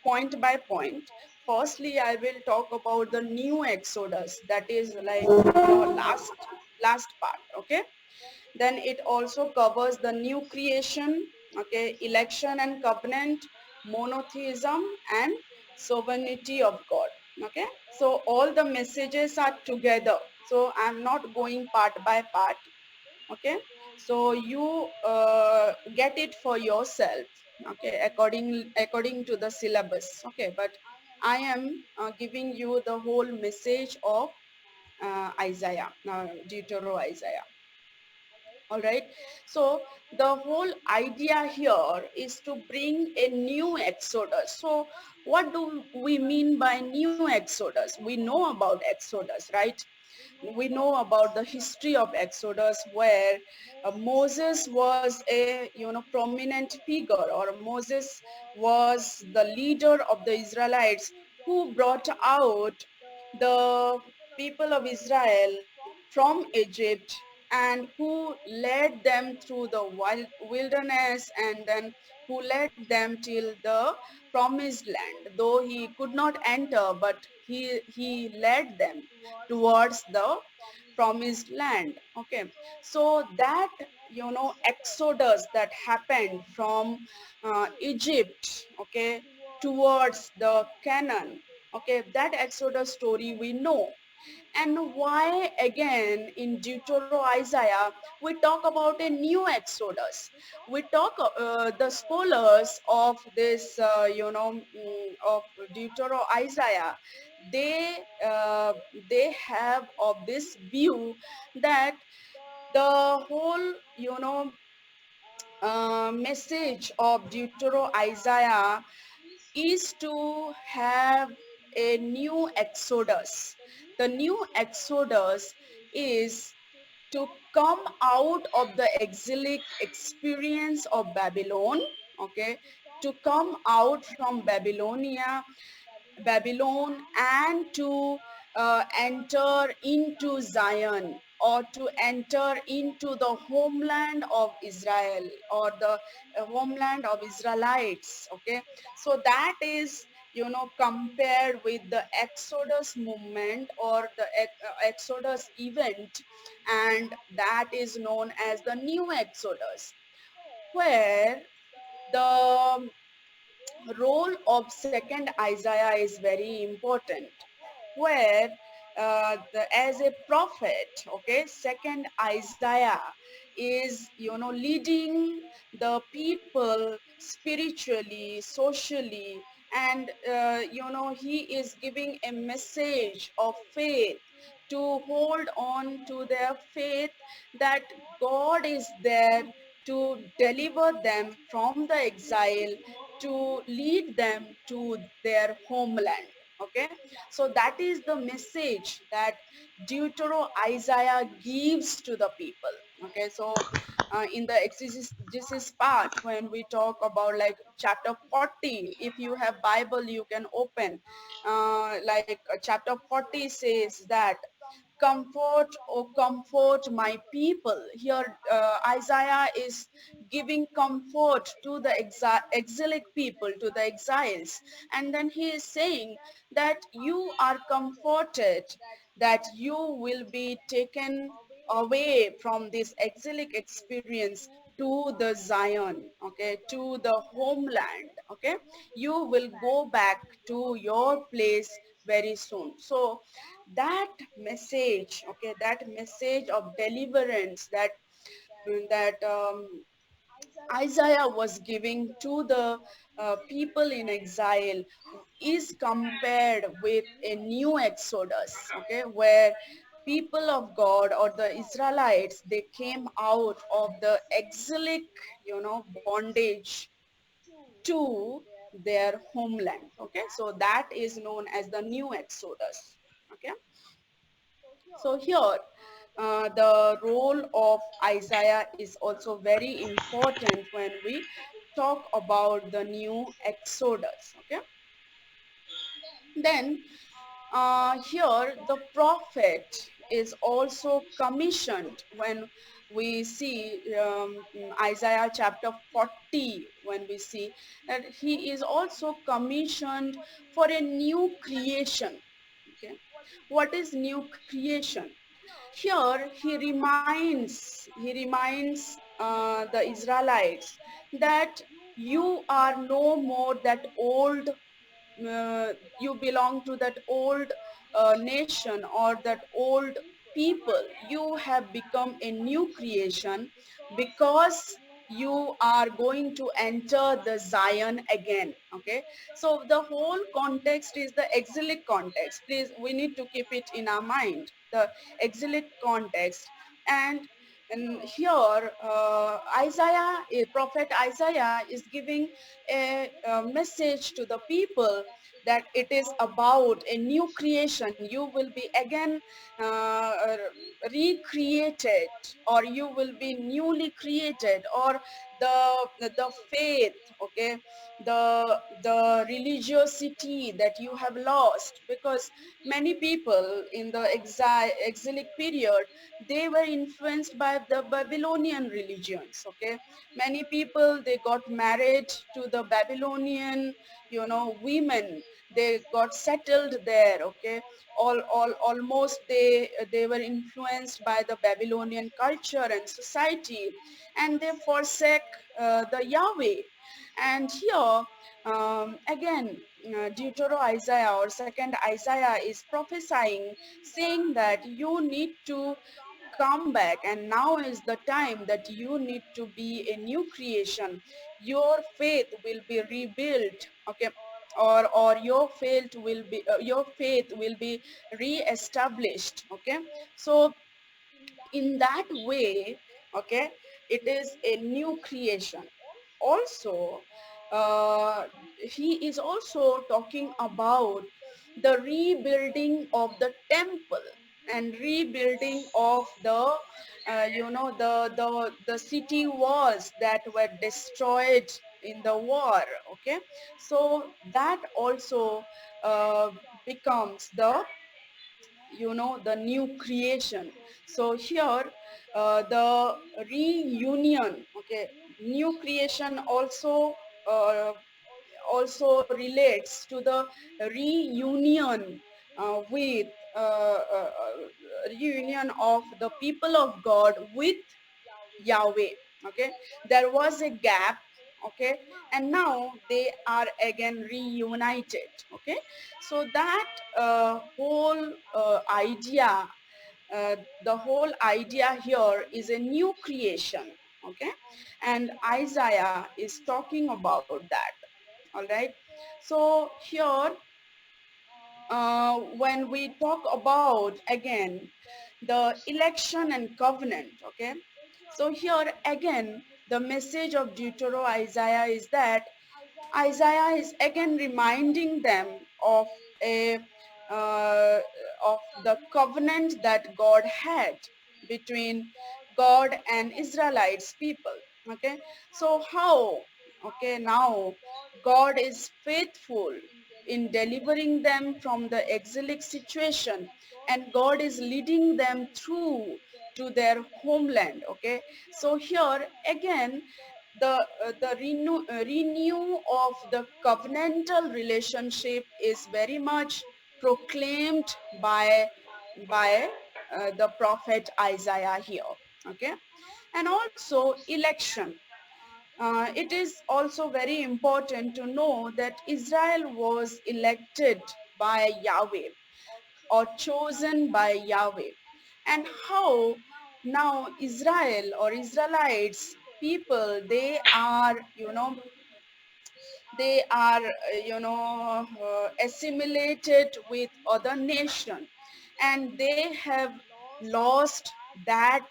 Speaker 1: point by point. Firstly, I will talk about the new Exodus, that is like last part, okay. Then it also covers the new creation, okay, election and covenant, monotheism, and sovereignty of God, okay. So all the messages are together. So I'm not going part by part, okay. So you get it for yourself, okay, according to the syllabus, okay. But I am giving you the whole message of Isaiah, Deutero-Isaiah. All right. So the whole idea here is to bring a new exodus. So what do we mean by new exodus? We know about exodus, right? We know about the history of exodus, where Moses was a prominent figure, or Moses was the leader of the Israelites who brought out the people of Israel from Egypt, and who led them through the wilderness, and then who led them till the promised land. Though he could not enter, but he led them towards the promised land. Okay. So that exodus that happened from Egypt, okay, towards the Canaan, okay, that exodus story we know. And why again in Deutero-Isaiah we talk about a new exodus? We talk, the scholars of this, of Deutero-Isaiah, they have of this view that the whole, message of Deutero-Isaiah is to have a new exodus. The new exodus is to come out of the exilic experience of Babylon, okay, to come out from Babylon, and to enter into Zion, or to enter into the homeland of Israel, or the homeland of Israelites. Okay, so that is compared with the Exodus movement, or the Exodus event, and that is known as the new Exodus, where the role of second Isaiah is very important, where as a prophet, okay, second Isaiah is leading the people spiritually, socially, and he is giving a message of faith, to hold on to their faith, that God is there to deliver them from the exile, to lead them to their homeland. Okay, so that is the message that Deutero-Isaiah gives to the people. Okay, so in the exegesis part, when we talk about like chapter 40, if you have Bible, you can open. Like chapter 40 says that, comfort, oh comfort my people. Here Isaiah is giving comfort to the exilic people, to the exiles. And then he is saying that you are comforted, that you will be taken away from this exilic experience to the Zion, okay, to the homeland. Okay, you will go back to your place very soon. So that message, okay, that message of deliverance, that Isaiah was giving to the people in exile, is compared with a new exodus, okay, where people of God, or the Israelites, they came out of the exilic bondage to their homeland. Okay, so that is known as the new exodus. Okay, so here the role of Isaiah is also very important when we talk about the new exodus. Okay, then here the prophet is also commissioned. When we see Isaiah chapter 40, when we see that he is also commissioned for a new creation. Okay, what is new creation? Here he reminds the Israelites that you are no more that old, you belong to that old nation, or that old people, you have become a new creation because you are going to enter the Zion again. Okay, so the whole context is the exilic context. Please, we need to keep it in our mind, the exilic context. And here Isaiah, prophet Isaiah is giving a message to the people that it is about a new creation. You will be again recreated, or you will be newly created, or the faith, okay, the religiosity that you have lost, because many people in the exilic period, they were influenced by the Babylonian religions. Okay, many people, they got married to the Babylonian, women. They got settled there. Okay, almost they were influenced by the Babylonian culture and society, and they forsake the Yahweh. And here again, Deutero Isaiah or second Isaiah is prophesying, saying that you need to come back, and now is the time that you need to be a new creation. Your faith will be rebuilt. Okay, or your faith will be re-established. Okay, so in that way, okay, it is a new creation. Also, he is also talking about the rebuilding of the temple and rebuilding of the the city walls that were destroyed in the war. Okay, so that also becomes the new creation. So here the reunion, okay, new creation also relates to the reunion with reunion of the people of God with Yahweh. Okay, there was a gap. Okay, and now they are again reunited. Okay, so that whole idea, the whole idea here is a new creation. Okay, and Isaiah is talking about that. All right, so here when we talk about again the election and covenant. Okay, so here again the message of Deutero Isaiah is that Isaiah is again reminding them a uh, of the covenant that God had between God and Israelites people. Okay, so how, okay, now God is faithful in delivering them from the exilic situation, and God is leading them through to their homeland. Okay, so here again the renew of the covenantal relationship is very much proclaimed by the prophet Isaiah here. Okay, and also election. It is also very important to know that Israel was elected by Yahweh or chosen by Yahweh, and how now Israel or Israelites people, they are assimilated with other nation, and they have lost that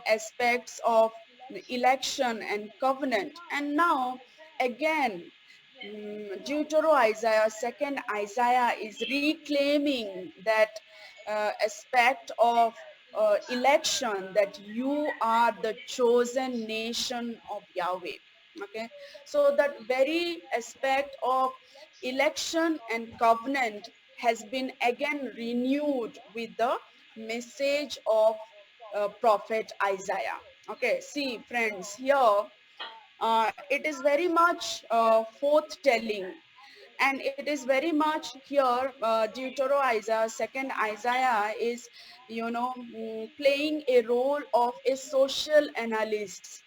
Speaker 1: aspects of the election and covenant. And now again, Deutero Isaiah, second Isaiah is reclaiming that aspect of election, that you are the chosen nation of Yahweh. Okay, so that very aspect of election and covenant has been again renewed with the message of prophet Isaiah. Okay, see friends, here it is very much forth-telling, and it is very much here Deutero Isaiah, second Isaiah is playing a role of a social analyst.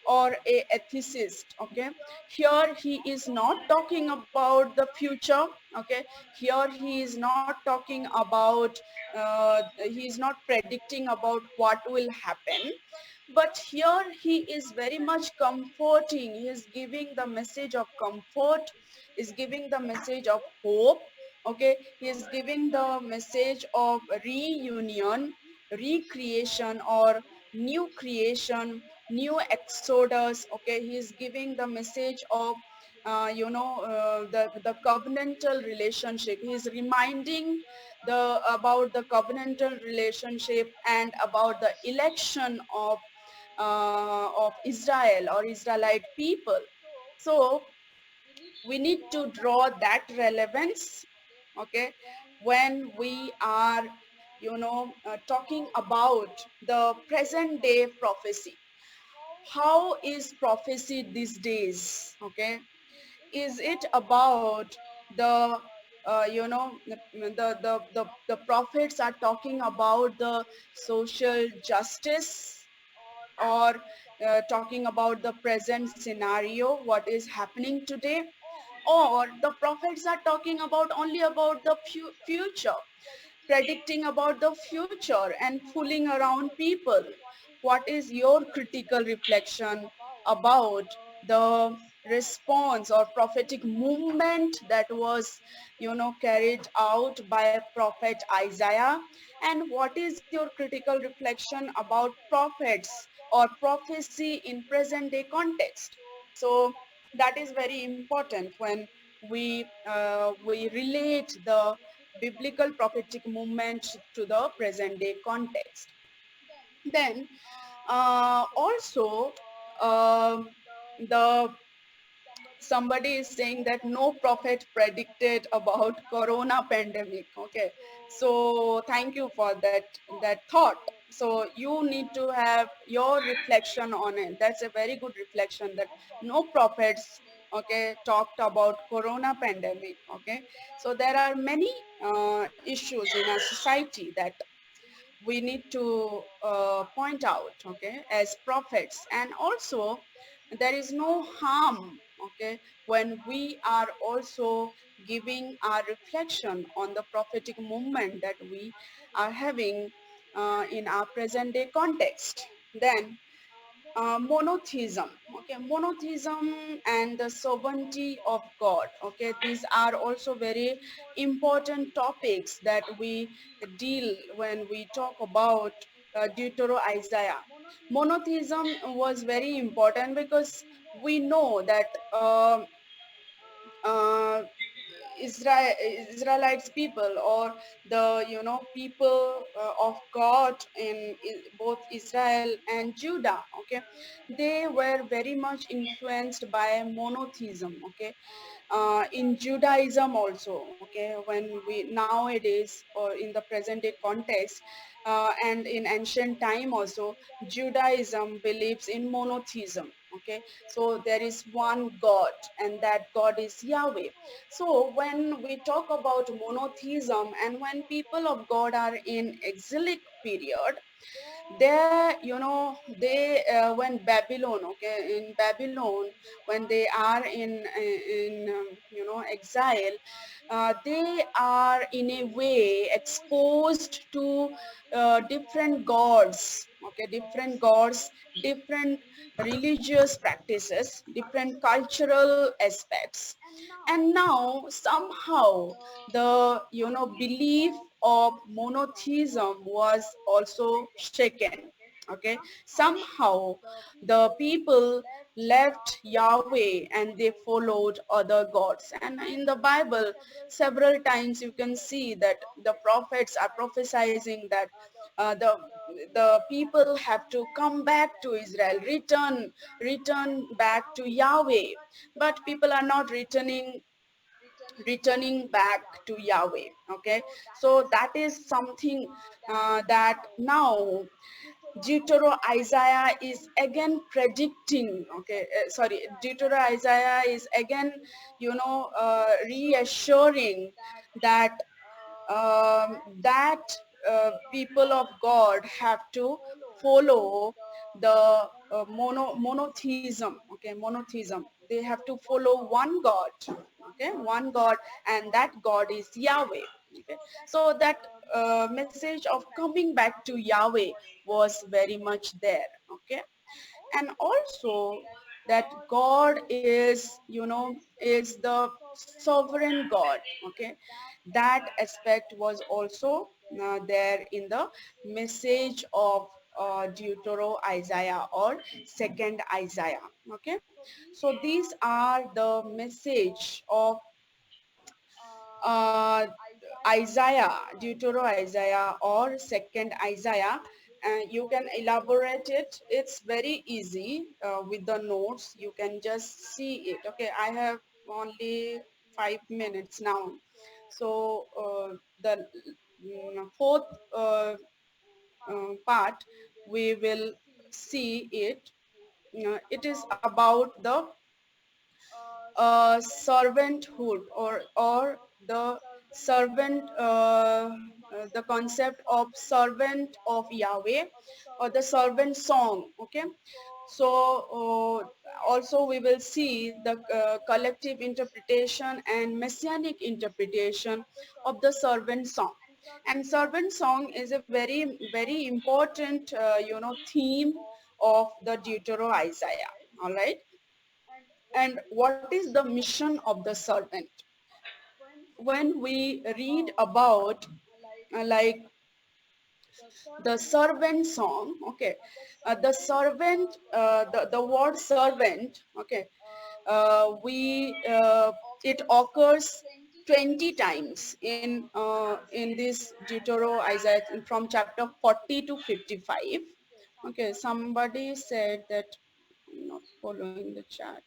Speaker 1: or a ethicist. Okay, here he is not talking about the future. Okay, here he is not talking about he is not predicting about what will happen, but here he is very much comforting. He is giving the message of comfort, is giving the message of hope. Okay, he is giving the message of reunion, recreation, or new creation, new exodus. Okay, he is giving the message of the covenantal relationship. He is reminding the about the covenantal relationship and about the election of Israel or Israelite people. So we need to draw that relevance. Okay, when we are talking about the present day prophecy. How is prophecy these days? Okay, is it about the the prophets are talking about the social justice, or talking about the present scenario, what is happening today, or the prophets are talking about only about the future, predicting about the future and fooling around people? What is your critical reflection about the response or prophetic movement that was carried out by prophet Isaiah? And what is your critical reflection about prophets or prophecy in present day context? So that is very important when we relate the biblical prophetic movement to the present day context. Then also the somebody is saying that no prophet predicted about corona pandemic. Okay, so thank you for that thought. So you need to have your reflection on it. That's a very good reflection, that no prophets, okay, talked about corona pandemic. Okay, so there are many issues in our society that we need to point out, okay, as prophets. And also there is no harm, okay, when we are also giving our reflection on the prophetic movement that we are having in our present day context. Then monotheism. Okay, monotheism and the sovereignty of God. Okay, these are also very important topics that we deal when we talk about Deutero Isaiah. Monotheism was very important because we know that uh, Israelites people, or the people of God in both Israel and Judah, okay, they were very much influenced by monotheism. Okay, in Judaism also. Okay, when we nowadays or in the present day context, and in ancient time also, Judaism believes in monotheism. Okay, so there is one God, and that God is Yahweh. So when we talk about monotheism, and when people of God are in exilic period, they they when Babylon, okay, in Babylon, when they are in exile, they are in a way exposed to different gods. Okay, different gods, different religious practices, different cultural aspects. And now somehow the belief of monotheism was also shaken. Okay, somehow the people left Yahweh and they followed other gods. And in the Bible several times you can see that the prophets are prophesying that the people have to come back to Israel, return back to Yahweh. But people are not returning back to Yahweh. Okay, so that is something that now Deutero Isaiah is again predicting. Okay, sorry, Deutero Isaiah is again reassuring that people of God have to follow the monotheism. Okay, monotheism. They have to follow one God. Okay, one God, and that God is Yahweh. Okay, so that message of coming back to Yahweh was very much there. Okay, and also that God is, is the sovereign God. Okay, that aspect was also there in the message of Deutero Isaiah or second Isaiah. Okay, so these are the message of uh, Isaiah, Deutero Isaiah or second Isaiah. You can elaborate it. It's very easy with the notes. You can just see it. Okay, I have only 5 minutes now. So the fourth part, we will see it. It is about the servanthood, or the servant, the concept of servant of Yahweh, or the servant song. Okay, so also we will see the collective interpretation and messianic interpretation of the servant song. And servant song is a very important theme of the Deutero Isaiah. All right, and what is the mission of the servant? When we read about like the servant song. Okay, the servant, the word servant. Okay, it occurs 20 times in this Deutero Isaiah, from chapter 40 to 55. Okay, somebody said that I'm not following the chat,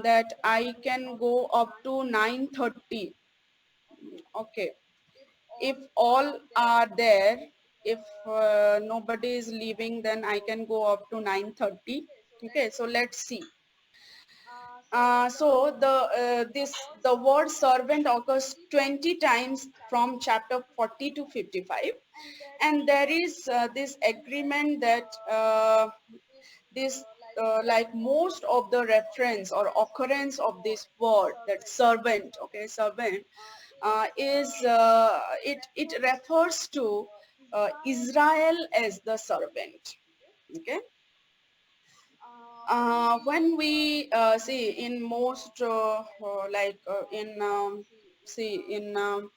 Speaker 1: that I can go up to 9:30. Okay, if all are there, if nobody is leaving, then I can go up to 9:30. Okay, so let's see. So the word servant occurs 20 times from chapter 40 to 55, and there is this agreement that this like most of the reference or occurrence of this word, that servant. Okay, servant is it refers to Israel as the servant. Okay, when we see in most in see in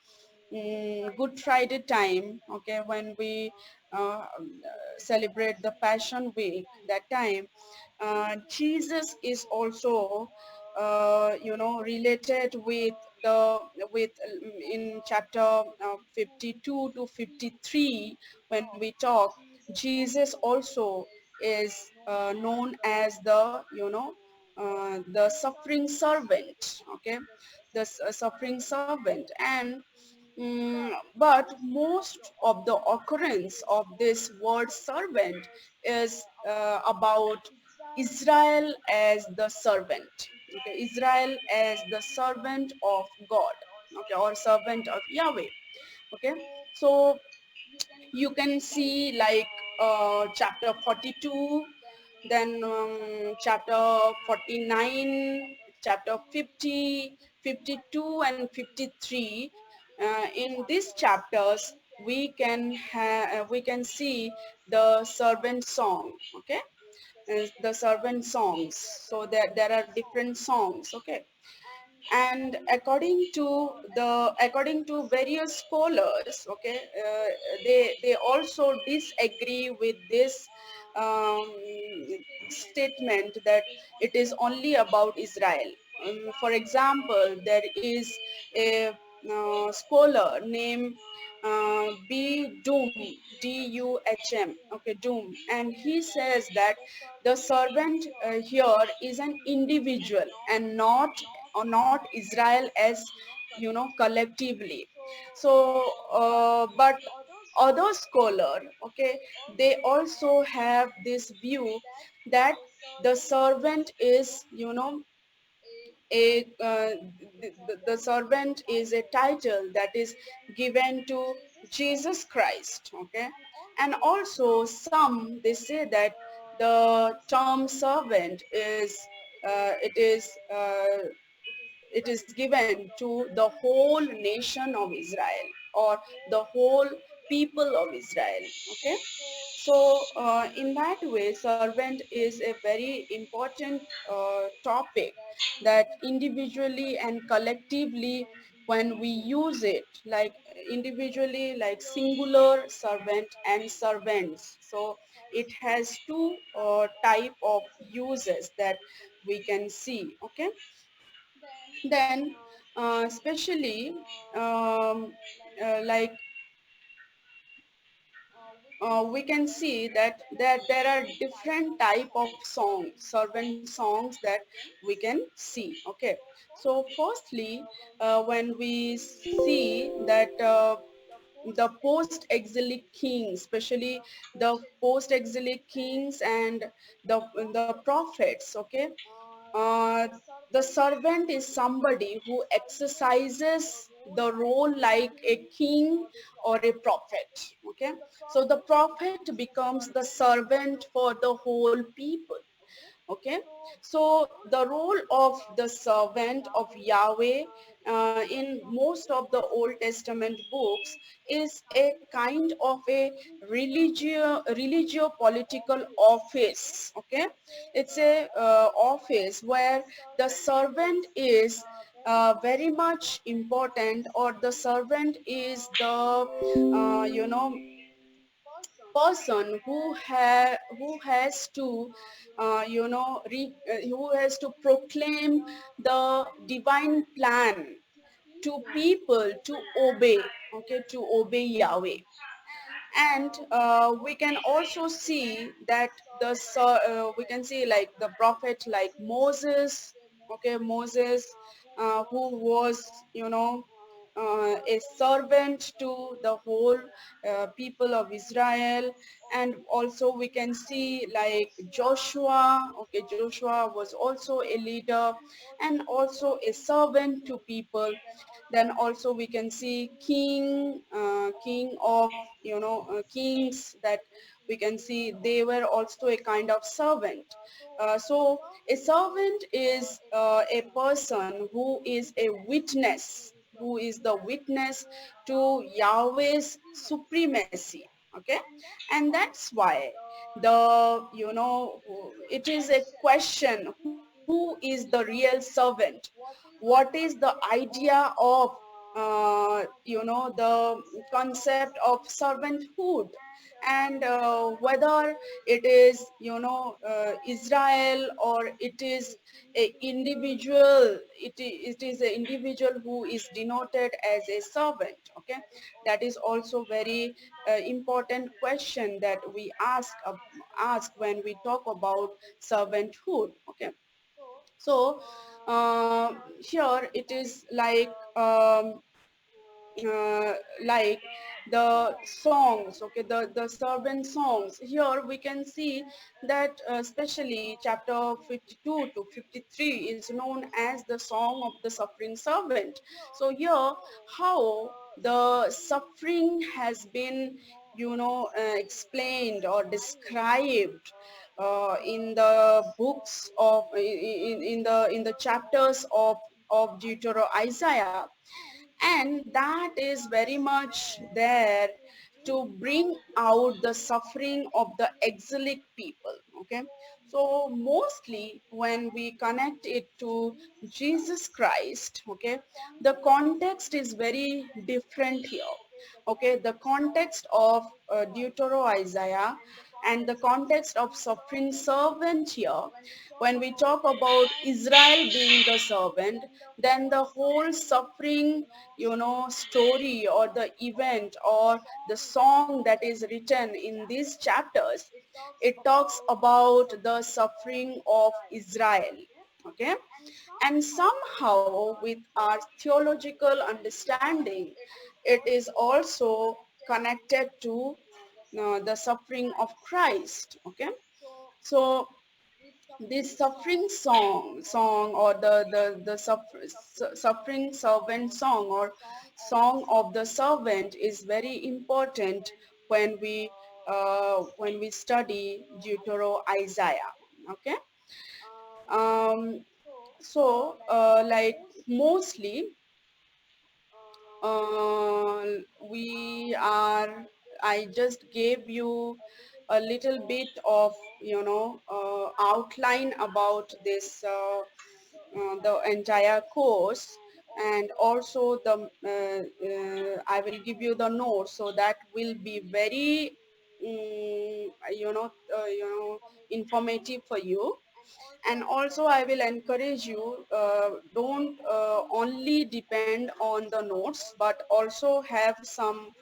Speaker 1: Good Friday time. Okay, when we celebrate the Passion Week, that time Jesus is also related with the with in chapter 52 to 53. When we talk, Jesus also is known as the the suffering servant. Okay, the suffering servant. And but most of the occurrence of this word servant is about Israel as the servant. Okay, Israel as the servant of God. Okay, or servant of Yahweh. Okay, so you can see like chapter 42, then chapter 49, chapter 50, 52, and 53. In these chapters, we can see the servant song. Okay, the servant songs. So there are different songs. Okay, and according to various scholars. Okay, they also disagree with this um, statement that it is only about Israel. For example, there is a scholar named B. Doom, Duhm. Okay, Doom, and he says that the servant here is an individual and not Israel as collectively. So but other scholar, okay, they also have this view that the servant is the servant is a title that is given to Jesus Christ. Okay, and also some, they say that the term servant is it is given to the whole nation of Israel or the whole people of Israel. Okay, so in that way, servant is a very important topic that individually and collectively, when we use it, like individually, like singular servant and servants. So it has two type of uses that we can see. Okay, then especially like we can see that there are different type of songs, servant songs that we can see. Okay, so firstly, when we see that the post-exilic kings, especially the post-exilic kings and the prophets. Okay, uh, the servant is somebody who exercises the role like a king or a prophet. Okay, so the prophet becomes the servant for the whole people. Okay, so the role of the servant of Yahweh in most of the Old Testament books is a kind of a religio-political office. Okay, it's a office where the servant is very much important, or the servant is the person who has to who has to proclaim the divine plan to people to obey. Okay, to obey Yahweh. And we can also see that we can see like the prophet like Moses. Okay, Moses, who was a servant to the whole people of Israel. And also we can see like Joshua. Okay, Joshua was also a leader and also a servant to people. Then also we can see king of kings, that we can see they were also a kind of servant. So a servant is a person who is a witness, who is the witness to Yahweh's supremacy. Okay, and that's why it is a question, who is the real servant? What is the idea of the concept of servanthood? And whether it is Israel, or it is a individual, it is an individual who is denoted as a servant. Okay, that is also very important question that we ask when we talk about servanthood. Okay, so here it is uh, like the songs. Okay, the servant songs, here we can see that especially chapter 52 to 53 is known as the song of the suffering servant. So here, how the suffering has been explained or described in the books of in the chapters of Isaiah. And that is very much there to bring out the suffering of the exilic people. Okay, so mostly when we connect it to Jesus Christ, okay, the context is very different here. Okay, the context of Isaiah and the context of suffering servant here, when we talk about Israel being the servant, then the whole suffering story, or the event, or the song that is written in these chapters, it talks about the suffering of Israel. Okay, and somehow with our theological understanding, it is also connected to the suffering of Christ. Okay, so this suffering song, or the suffering servant song, or song of the servant, is very important when we when we study Deutero Isaiah. Okay. Um, so like mostly uh, we are, I just gave you a little bit of, you know, outline about this the entire course, and also the I will give you the notes, so that will be very you know, informative for you. And also I will encourage you, don't only depend on the notes, but also have some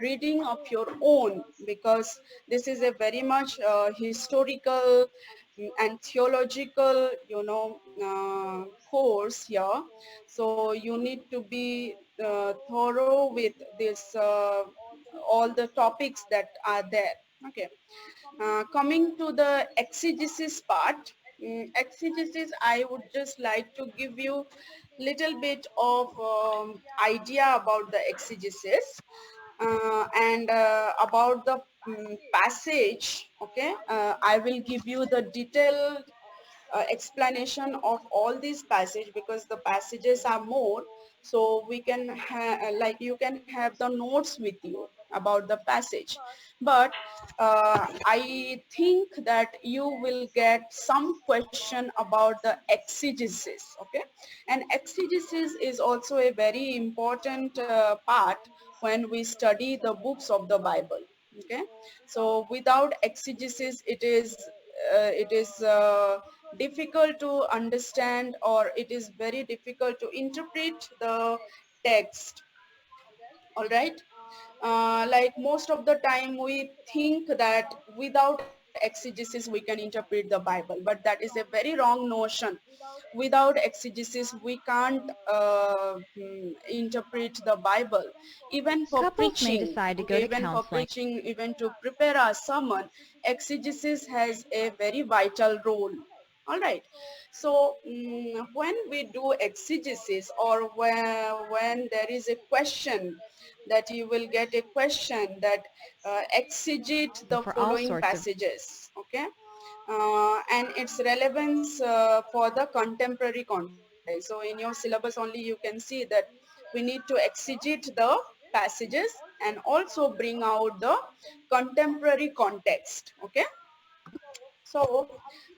Speaker 1: reading of your own, because this is a very much historical and theological, you know, course here. So you need to be thorough with this all the topics that are there. Okay. Coming to the exegesis part, exegesis, I would just like to give you little bit of idea about the exegesis, and about the passage. Okay, I will give you the detailed explanation of all these passages, because the passages are more, so we can like you can have the notes with you about the passage. But I think that you will get some question about the exegesis. Okay, and exegesis is also a very important part when we study the books of the Bible. Okay, so without exegesis it is difficult to understand, or it is very difficult to interpret the text. All right. Like most of the time we think that without exegesis we can interpret the Bible, but that is a very wrong notion. Without exegesis we can't interpret the Bible. Even for
Speaker 7: Couples may
Speaker 1: preaching,
Speaker 7: decide to go
Speaker 1: okay,
Speaker 7: to
Speaker 1: even for
Speaker 7: counseling.
Speaker 1: preaching, even to prepare our sermon, exegesis has a very vital role. All right. So when we do exegesis, or when there is a question, that you will get a question that exegete the
Speaker 7: For all
Speaker 1: following
Speaker 7: sorts of
Speaker 1: passages. Okay, and its relevance for the contemporary context. So in your syllabus only you can see that we need to exegete the passages and also bring out the contemporary context. Okay. So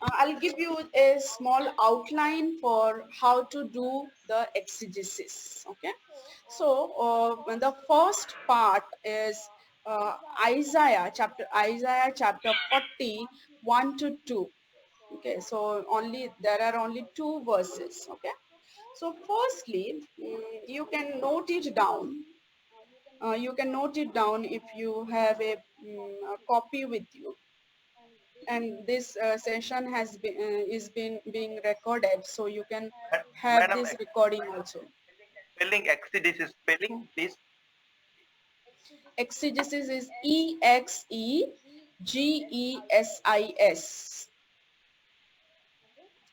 Speaker 1: I'll give you a small outline for how to do the exegesis. Okay. So the first part is Isaiah chapter 40, 1 to 2. Okay. So there are only two verses. Okay. So firstly, you can note it down. You can note it down if you have a copy with you. And this session has been is been being recorded, so you can have
Speaker 2: Madam,
Speaker 1: this recording also.
Speaker 2: spelling exegesis spelling, please.
Speaker 1: Exegesis is Exegesis.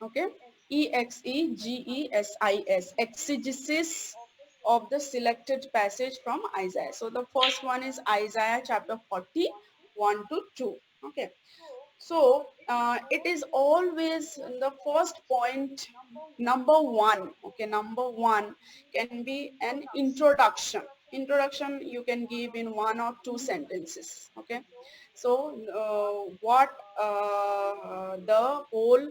Speaker 1: Okay, Exegesis, exegesis of the selected passage from Isaiah. So the first one is Isaiah chapter 40, 1 to 2. Okay. So it is always the first point, number one. Okay, number one can be an introduction. Introduction you can give in one or two sentences. Okay, so what the whole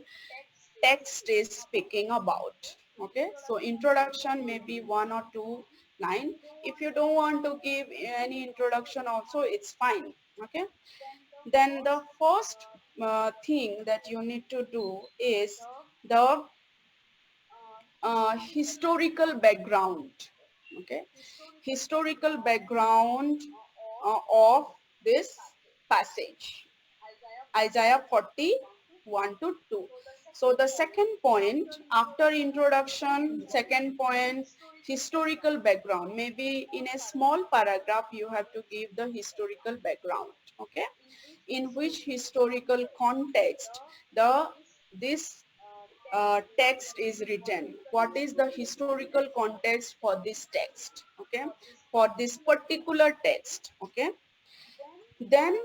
Speaker 1: text is speaking about. Okay, so introduction may be one or two line. If you don't want to give any introduction also, it's fine. Okay, then the first thing that you need to do is the historical background. Okay, historical background of this passage, Isaiah 40, 1 to 2. So the second point after introduction, second point, historical background. Maybe in a small paragraph you have to give the historical background. Okay, in which historical context this text is written. What is the historical context for this text? Okay, for this particular text. Okay, Then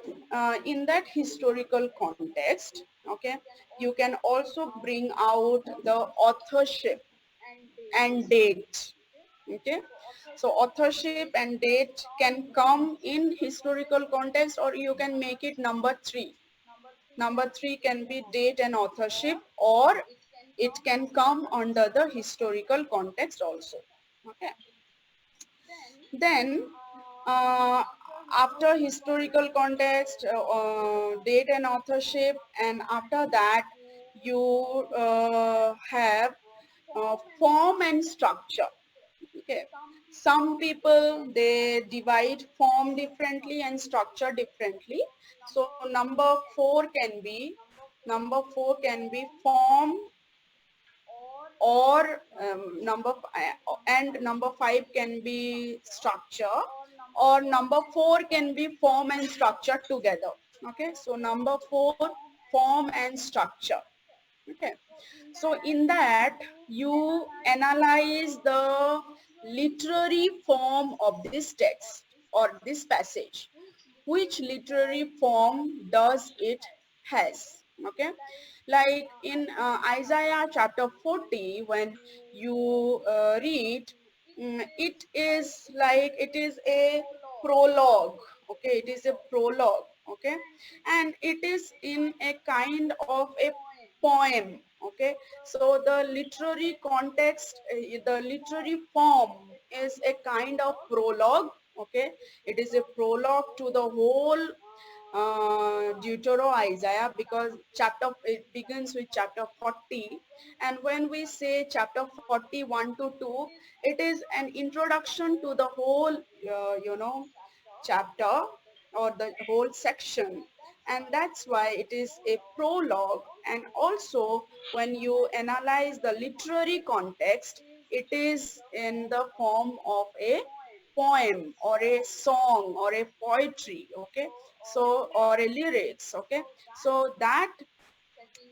Speaker 1: in that historical context, okay, you can also bring out the authorship and date. Okay, so authorship and date can come in historical context, or you can make it number 3. Number 3 can be date and authorship, or it can come under the historical context also. Okay, then uh, after historical context, date and authorship, and after that you have form and structure. Okay, some people, they divide form differently and structure differently. So number 4 can be form, or and number 5 can be structure, or number 4 can be form and structure together. Okay, so number 4, form and structure. Okay, so in that you analyze the literary form of this text or this passage. Which literary form does it has? Okay, like in Isaiah chapter 40, when you read, it is like, it is a prologue. Okay, it is a prologue. Okay, and it is in a kind of a poem. Okay, so the literary context, the literary form is a kind of prologue. Okay, it is a prologue to the whole Deutero Isaiah, because it begins with chapter 40, and when we say chapter 41 to 2, it is an introduction to the whole chapter or the whole section, and that's why it is a prologue. And also, when you analyze the literary context, it is in the form of a poem or a song or a poetry. Okay, so, or a lyrics. Okay, so that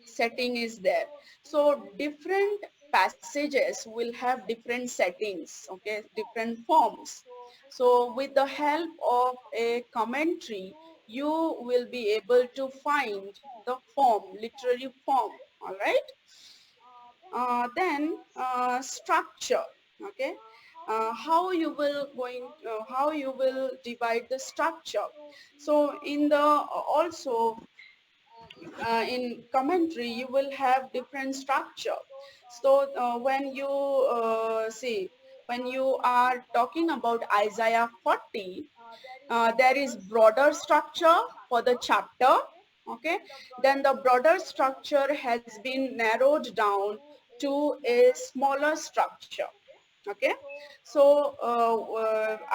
Speaker 1: setting is there. So different passages will have different settings. Okay, different forms. So with the help of a commentary, you will be able to find the form, literary form. All right. Then structure. Okay, how you will divide the structure. So in the also in commentary, you will have different structure. So when you see, when you are talking about Isaiah 40, there is broader structure for the chapter. Okay, then the broader structure has been narrowed down to a smaller structure. Okay, so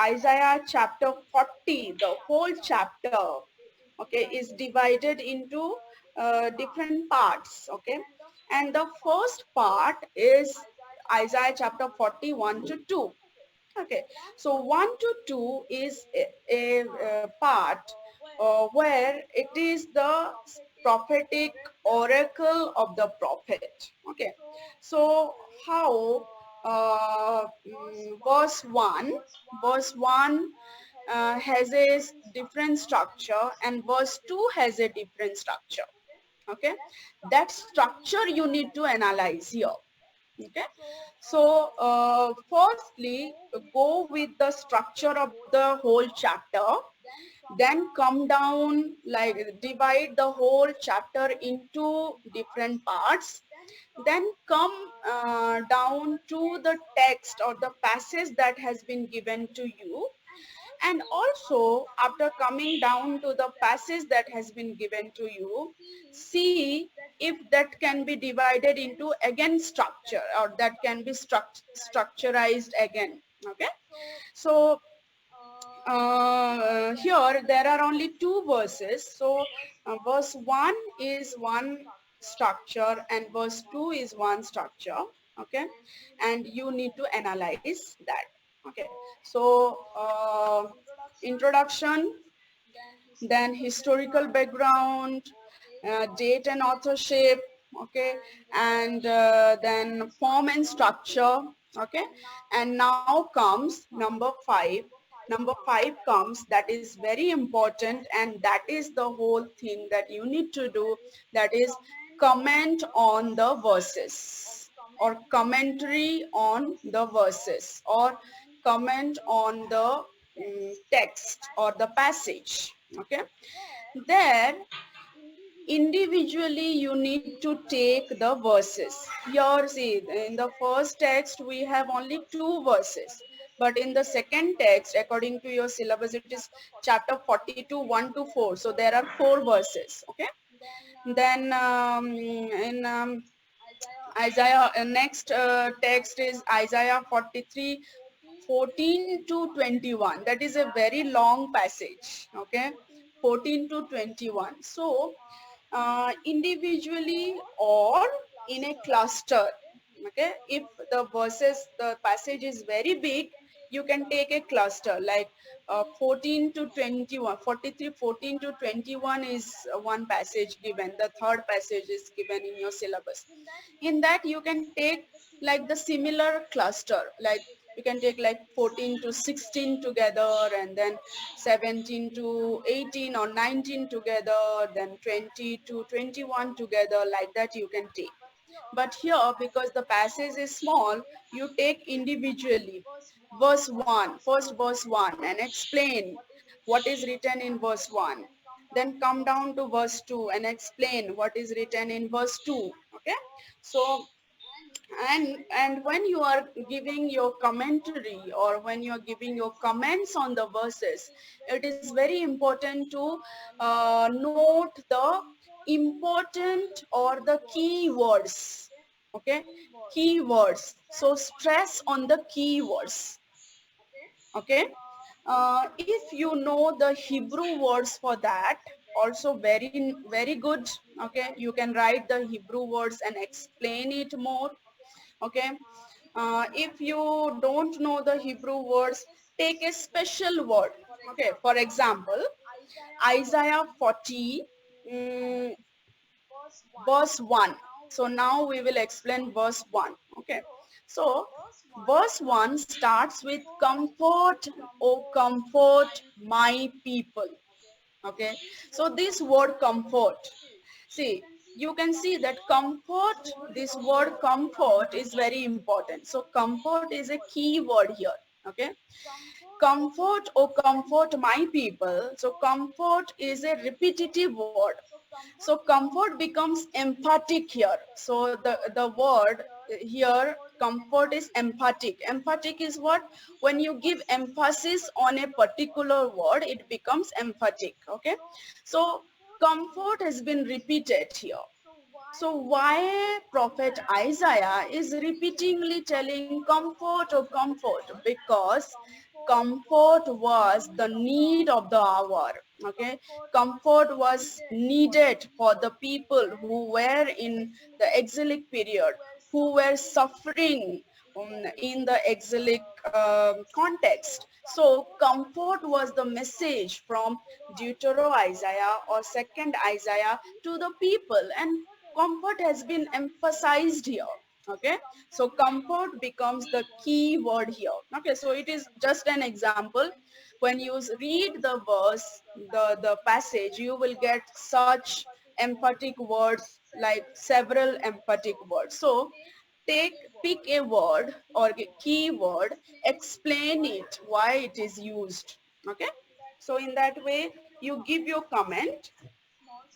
Speaker 1: Isaiah chapter 40, the whole chapter, okay, is divided into different parts. Okay, and the first part is Isaiah chapter 41 to 2. Okay, so 1 to 2 is a part where it is the prophetic oracle of the prophet. Okay, so how verse 1 has a different structure, and verse 2 has a different structure. Okay, that structure you need to analyze here. Okay, so firstly, go with the structure of the whole chapter, then come down, like divide the whole chapter into different parts, then come down to the text or the passage that has been given to you. And also, after coming down to the passage that has been given to you, see if that can be divided into again structure, or that can be structurized again. Okay, so here there are only 2 verses. So verse 1 is one structure and verse 2 is one structure. Okay, and you need to analyze that. Okay, so introduction, then historical background, date and authorship. Okay, and then form and structure. Okay, and now comes number 5, number 5 comes, that is very important, and that is the whole thing that you need to do, that is comment on the verses or commentary on the verses or comment on the text or the passage. Okay, there individually you need to take the verses. Here see, in the first text we have only 2 verses, but in the second text according to your syllabus it is chapter 42 1 to 4, so there are 4 verses. Okay, then in Isaiah, next text is Isaiah 43 14 to 21. That is a very long passage. Okay, 14 to 21. So individually or in a cluster. Okay, if the verses, the passage is very big, you can take a cluster like 14 to 21, 43, 14 to 21 is one passage given, the third passage is given in your syllabus. In that you can take like the similar cluster, like you can take like 14 to 16 together, and then 17 to 18 or 19 together, then 20 to 21 together, like that you can take. But here, because the passage is small, you take individually. Verse 1, first verse 1, and explain what is written in verse 1. Then come down to verse 2 and explain what is written in verse 2. Okay, so and when you are giving your commentary or when you are giving your comments on the verses, it is very important to note the important or the key words. Okay, keywords, so stress on the keywords. Okay, if you know the Hebrew words for that, also very good. Okay, you can write the Hebrew words and explain it more. Okay, if you don't know the Hebrew words, take a special word. Okay, for example, Isaiah 40 mm, verse 1. So now we will explain verse 1. Okay, so verse 1 starts with comfort, oh comfort my people. Okay, so this word comfort, see, you can see that comfort, this word comfort is very important. So comfort is a key word here. Okay, comfort, oh comfort my people. So comfort is a repetitive word. So comfort becomes emphatic here. So the word here, comfort is emphatic. Emphatic is what? When you give emphasis on a particular word, it becomes emphatic. Okay, so comfort has been repeated here. So why Prophet Isaiah is repeatedly telling comfort or comfort? Because comfort was the need of the hour. Okay, comfort was needed for the people who were in the exilic period, who were suffering in the exilic context. So comfort was the message from Deutero Isaiah or second Isaiah to the people, and comfort has been emphasized here. Okay, so comfort becomes the key word here. Okay, so it is just an example. When you read the verse, the passage, you will get such emphatic words, like several emphatic words. So take, pick a word or a keyword, explain it, why it is used. Okay, so in that way you give your comment,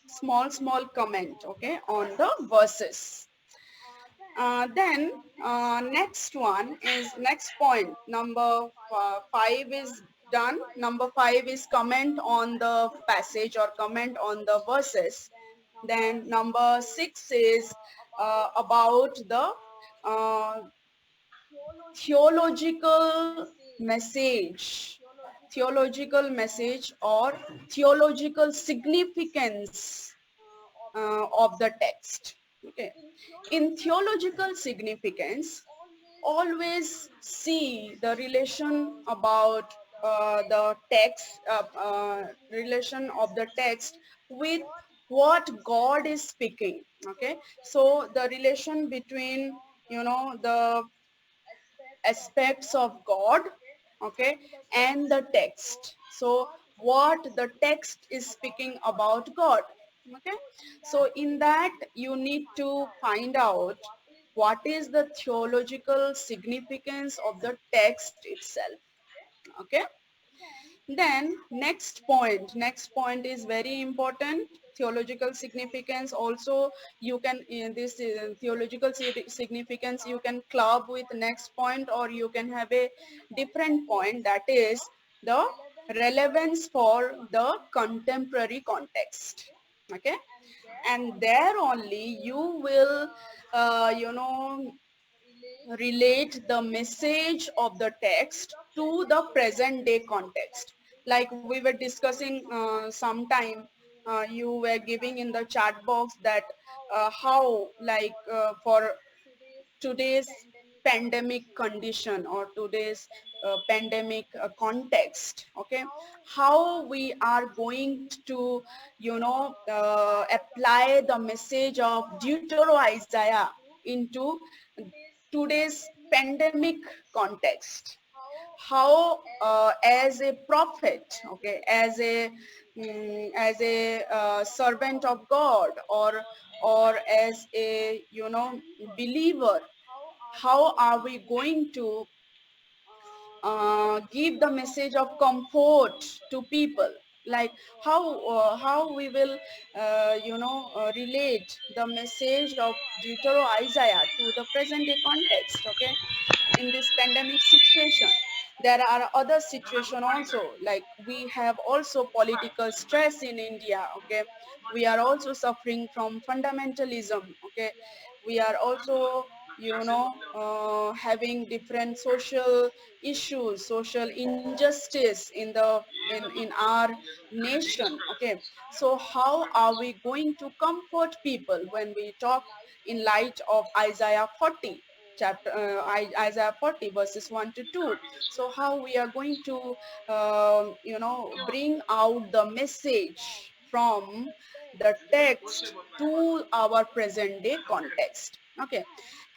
Speaker 1: small comment, okay, on the verses. Then next one is, next point, number 5 is done. Number 5 is comment on the passage or comment on the verses. Then number 6 is about the uh, theological message, theological message or theological significance of the text. Okay, in theological significance, always see the relation about the text, relation of the text with what God is speaking. Okay, so the relation between, you know, the aspects of God okay, and the text. So what the text is speaking about God, okay. So in that you need to find out what is the theological significance of the text itself, okay. Then next point is very important. Theological significance also, you can in this theological significance you can club with next point, or you can have a different point, that is the relevance for the contemporary context, okay. And there only you will relate the message of the text to the present day context. Like we were discussing sometime, you were giving in the chat box that how like for today's pandemic condition or today's pandemic context, okay, how we are going to apply the message of Deutero Isaiah into today's pandemic context. How as a prophet, okay, as a servant of God, or as a believer, how are we going to give the message of comfort to people, like how we will relate the message of Deutero Isaiah to the present day context, okay, in this pandemic situation. There are other situation also, like we have also political stress in India, okay. We are also suffering from fundamentalism, okay. We are also having different social issues, social injustice in our nation, okay. So how are we going to comfort people when we talk in light of Isaiah 40 chapter, Isaiah 40 verses 1 to 2? So how we are going to bring out the message from the text to our present day context, okay.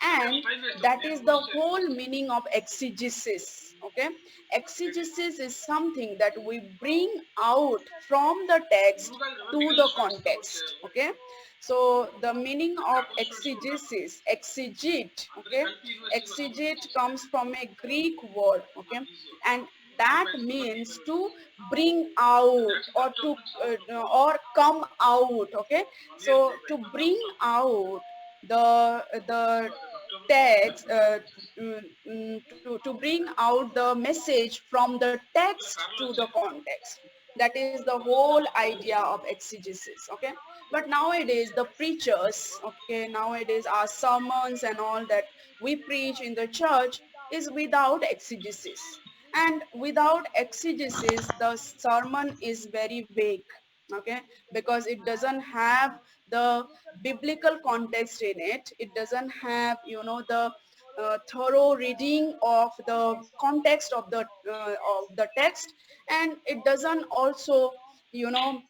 Speaker 1: And that is the whole meaning of exegesis, okay. Exegesis is something that we bring out from the text to the context, okay. So the meaning of exegesis, exegete, okay, exegete comes from a Greek word, okay, and that means to bring out, or to or come out, okay. So to bring out the text, to bring out the message from the text to the context. That is the whole idea of exegesis, okay. But nowadays the preachers, okay, nowadays our sermons and all that we preach in the church is without exegesis. And without exegesis the sermon is very vague, okay, because it doesn't have the biblical context in it. It doesn't have the thorough reading of the context of the text. And it doesn't also you know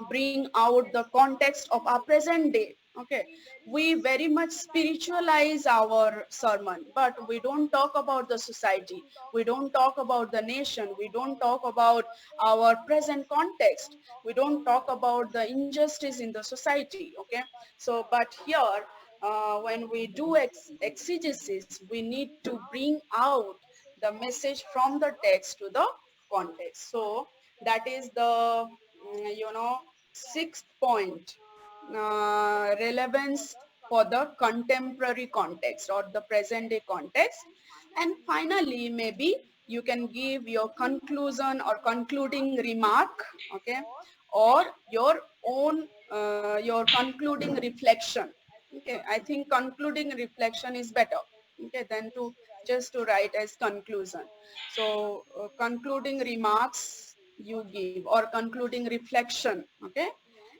Speaker 1: bring out the context of our present day, okay. We very much spiritualize our sermon, but we don't talk about the society, we don't talk about the nation, we don't talk about our present context, we don't talk about the injustice in the society, okay. So but here when we do exegesis, we need to bring out the message from the text to the context. So that is the sixth point, relevance for the contemporary context or the present day context. And finally, maybe you can give your conclusion or concluding remark, okay, or your own your concluding reflection, okay. I think concluding reflection is better, okay, than to just to write as conclusion. So concluding remarks you give, or concluding reflection, okay,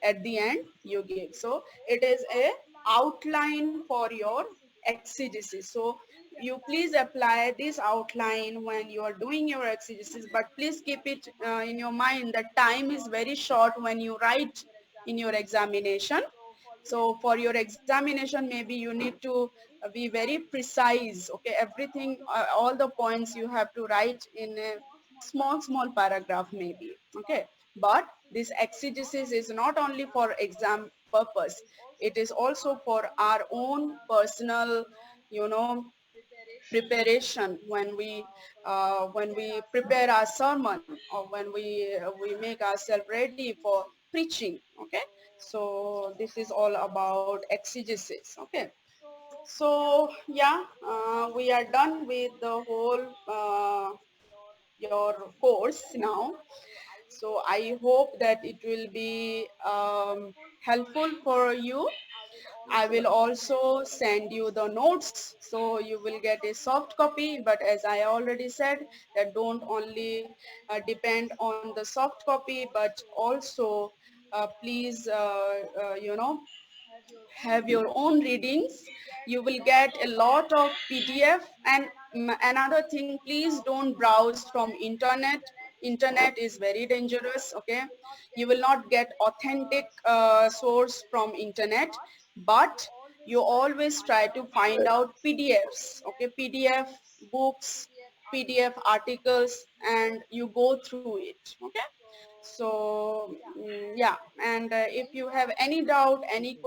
Speaker 1: at the end you give. So it is a outline for your exegesis. So you please apply this outline when you are doing your exegesis, but please keep it in your mind that time is very short when you write in your examination. So for your examination, maybe you need to be very precise. Okay, everything, all the points you have to write in a small paragraph maybe. Okay, but this exegesis is not only for exam purpose. It is also for our own personal, you know, preparation when we prepare our sermon, or when we make ourselves ready for preaching. Okay, so this is all about exegesis. Okay, so yeah, we are done with the whole your course now. So I hope that it will be helpful for you. I will also send you the notes, so you will get a soft copy. But as I already said, that don't only depend on the soft copy, but also please, have your own readings. You will get a lot of PDF. And another thing, please don't browse from internet. Internet is very dangerous. Okay, you will not get authentic source from internet, but you always try to find out PDFs. Okay, PDF books, PDF articles, and you go through it. Okay, so yeah, and if you have any doubt, any question,